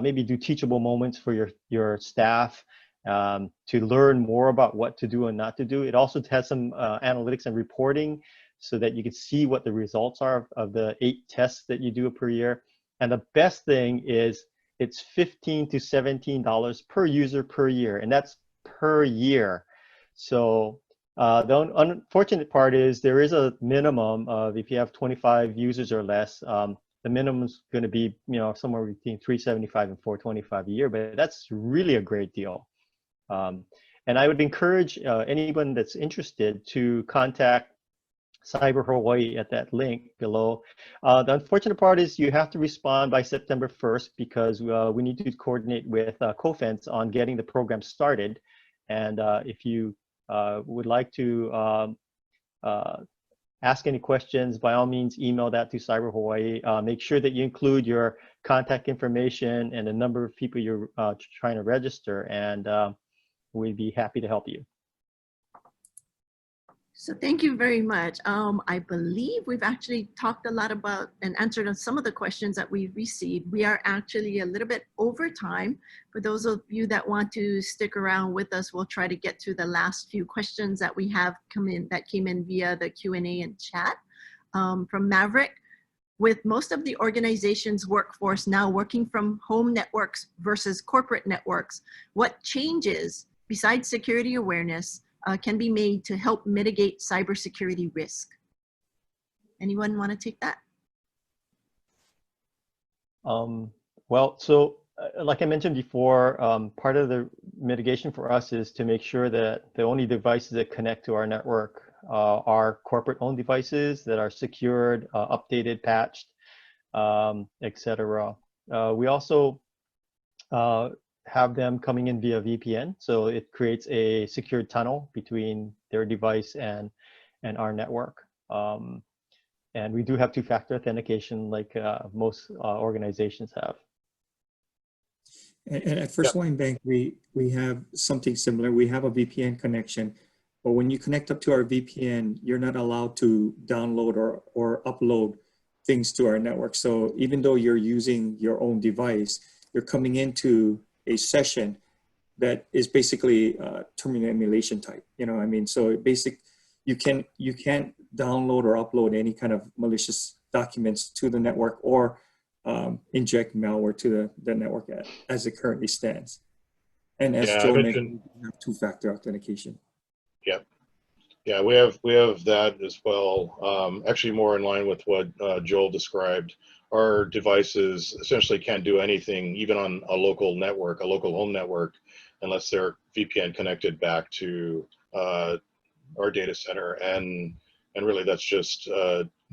maybe do teachable moments for your staff to learn more about what to do and not to do. It also has some analytics and reporting so that you can see what the results are of the 8 tests that you do per year. And the best thing is it's $15 to $17 per user per year, and that's per year. So the unfortunate part is there is a minimum of, if you have 25 users or less, the minimum is going to be, somewhere between $375 and $425 a year, but that's really a great deal. And I would encourage anyone that's interested to contact Cyber Hawaii at that link below. The unfortunate part is you have to respond by September 1st because we need to coordinate with Cofense on getting the program started. And if you would like to ask any questions, by all means, email that to Cyber Hawaii. Make sure that you include your contact information and the number of people you're trying to register, and we'd be happy to help you. So thank you very much. I believe we've actually talked a lot about and answered on some of the questions that we've received. We are actually a little bit over time. For those of you that want to stick around with us, we'll try to get to the last few questions that we have came in via the Q&A and chat. From Maverick, with most of the organization's workforce now working from home networks versus corporate networks, what changes besides security awareness can be made to help mitigate cybersecurity risk? Anyone want to take that? Well, so like I mentioned before, part of the mitigation for us is to make sure that the only devices that connect to our network are corporate-owned devices that are secured, updated, patched, etc. We also have them coming in via VPN, so it creates a secured tunnel between their device and our network. And we do have 2-factor authentication, like most organizations have. And at First Hawaiian Bank, we have something similar. We have a VPN connection, but when you connect up to our VPN, you're not allowed to download or upload things to our network. So even though you're using your own device, you're coming into a session that is basically terminal emulation type. So you can't download or upload any kind of malicious documents to the network or inject malware to the network as it currently stands. And as Joe mentioned, we have 2-factor authentication. Yeah, we have that as well. Actually, more in line with what Joel described. Our devices essentially can't do anything, even on a local network, a local home network, unless they're VPN connected back to our data center. And really, that's just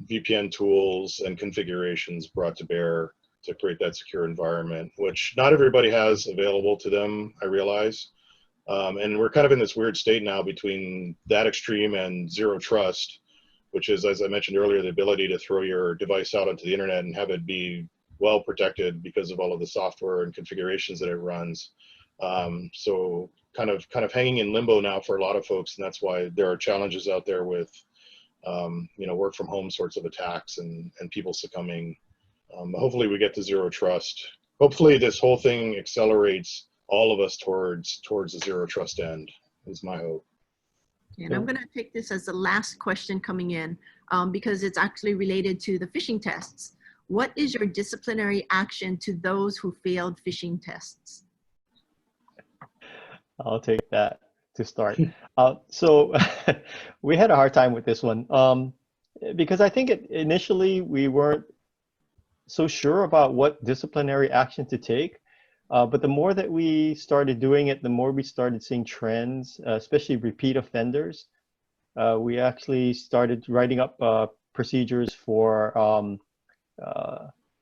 VPN tools and configurations brought to bear to create that secure environment, which not everybody has available to them, I realize. And we're kind of in this weird state now between that extreme and zero trust, which is, as I mentioned earlier, the ability to throw your device out onto the internet and have it be well protected because of all of the software and configurations that it runs. So kind of hanging in limbo now for a lot of folks, and that's why there are challenges out there with work from home sorts of attacks and people succumbing. Hopefully we get to zero trust. Hopefully this whole thing accelerates all of us towards the zero trust end, is my hope. And I'm going to take this as the last question coming in because it's actually related to the phishing tests. What is your disciplinary action to those who failed phishing tests? I'll take that to start. So we had a hard time with this one because I think initially we weren't so sure about what disciplinary action to take. But the more that we started doing it, the more we started seeing trends, especially repeat offenders. We actually started writing up procedures for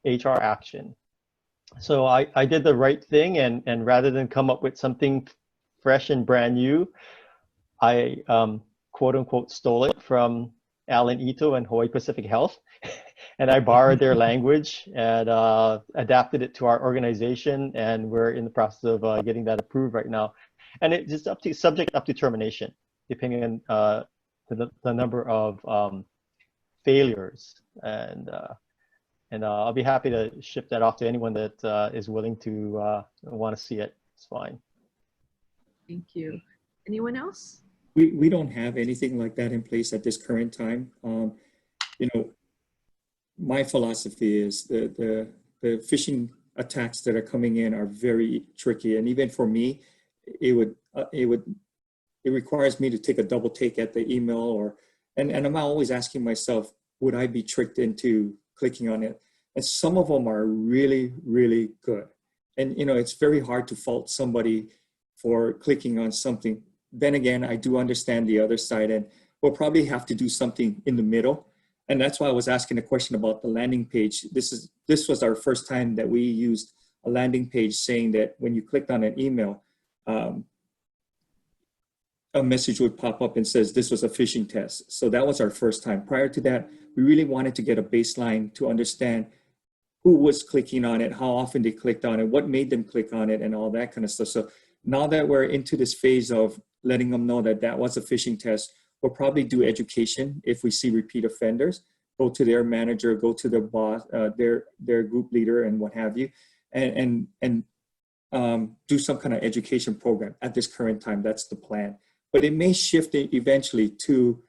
HR action. So I did the right thing, and rather than come up with something fresh and brand new, I quote unquote stole it from Alan Ito and Hawaii Pacific Health. And I borrowed their language and adapted it to our organization, and we're in the process of getting that approved right now. And it's just subject up to termination, depending on the number of failures. And I'll be happy to ship that off to anyone that is willing to want to see it. It's fine. Thank you. Anyone else? We don't have anything like that in place at this current time. You know, my philosophy is the phishing attacks that are coming in are very tricky, and even for me, it requires me to take a double take at the email, and I'm always asking myself, would I be tricked into clicking on it? And some of them are really, really good, and you know, it's very hard to fault somebody for clicking on something. Then again, I do understand the other side, and we'll probably have to do something in the middle. And that's why I was asking a question about the landing page. This was our first time that we used a landing page saying that when you clicked on an email, a message would pop up and says this was a phishing test. So that was our first time. Prior to that, we really wanted to get a baseline to understand who was clicking on it, how often they clicked on it, what made them click on it, and all that kind of stuff. So now that we're into this phase of letting them know that that was a phishing test, we'll probably do education if we see repeat offenders, go to their manager, go to their boss, their group leader and what have you, and do some kind of education program at this current time. That's the plan. But it may shift eventually to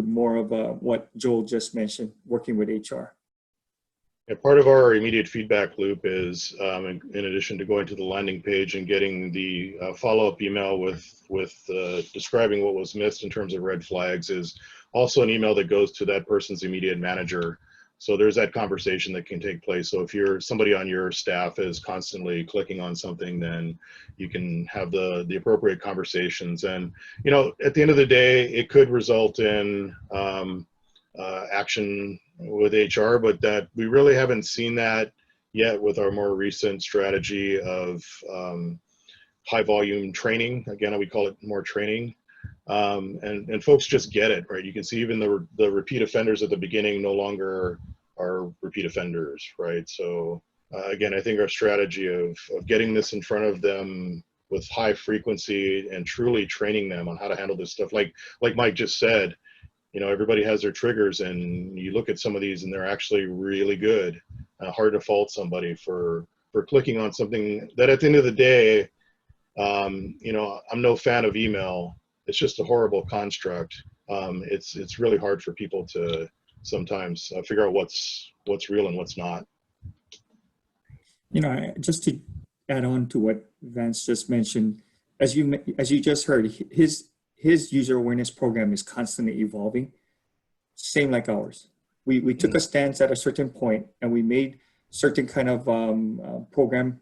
more of what Joel just mentioned, working with HR. Yeah, part of our immediate feedback loop is, in addition to going to the landing page and getting the follow-up email with describing what was missed in terms of red flags, is also an email that goes to that person's immediate manager. So there's that conversation that can take place. So if somebody on your staff is constantly clicking on something, then you can have the appropriate conversations. And you know, at the end of the day, it could result in action with HR, but that we really haven't seen that yet with our more recent strategy of high volume training. Again, we call it more training. And folks just get it, right? You can see even the repeat offenders at the beginning no longer are repeat offenders, right? So again, I think our strategy of getting this in front of them with high frequency and truly training them on how to handle this stuff, like Mike just said, you know, everybody has their triggers, and you look at some of these and they're actually really good. Hard to fault somebody for clicking on something that at the end of the day, you know, I'm no fan of email. It's just a horrible construct. It's really hard for people to sometimes figure out what's real and what's not. You know, just to add on to what Vance just mentioned, as you just heard, his user awareness program is constantly evolving, same like ours. We took a stance at a certain point, and we made certain kind of program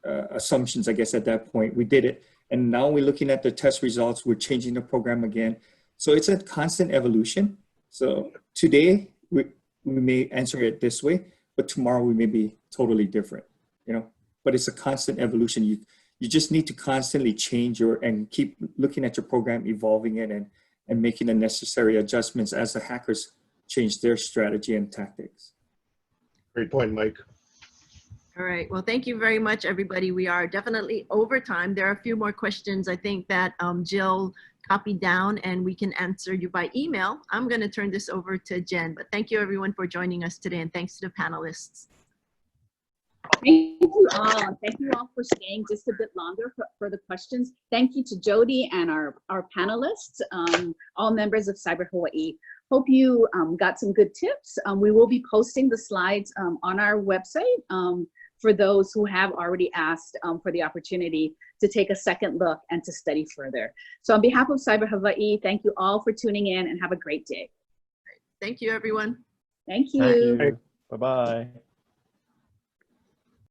assumptions, I guess, at that point. We did it, and now we're looking at the test results. We're changing the program again. So it's a constant evolution. So today we may answer it this way, but tomorrow we may be totally different, you know, but it's a constant evolution. You just need to constantly change and keep looking at your program, evolving it, and making the necessary adjustments as the hackers change their strategy and tactics. Great point, Mike. All right. Well, thank you very much, everybody. We are definitely over time. There are a few more questions I think that Jill copied down, and we can answer you by email. I'm going to turn this over to Jen, but thank you everyone for joining us today, and thanks to the panelists. Thank you all. And thank you all for staying just a bit longer for the questions. Thank you to Jody and our panelists, all members of Cyber Hawaii. Hope you got some good tips. We will be posting the slides on our website for those who have already asked for the opportunity to take a second look and to study further. So on behalf of Cyber Hawaii, thank you all for tuning in and have a great day. Thank you, everyone. Thank you. Thank you. Bye-bye.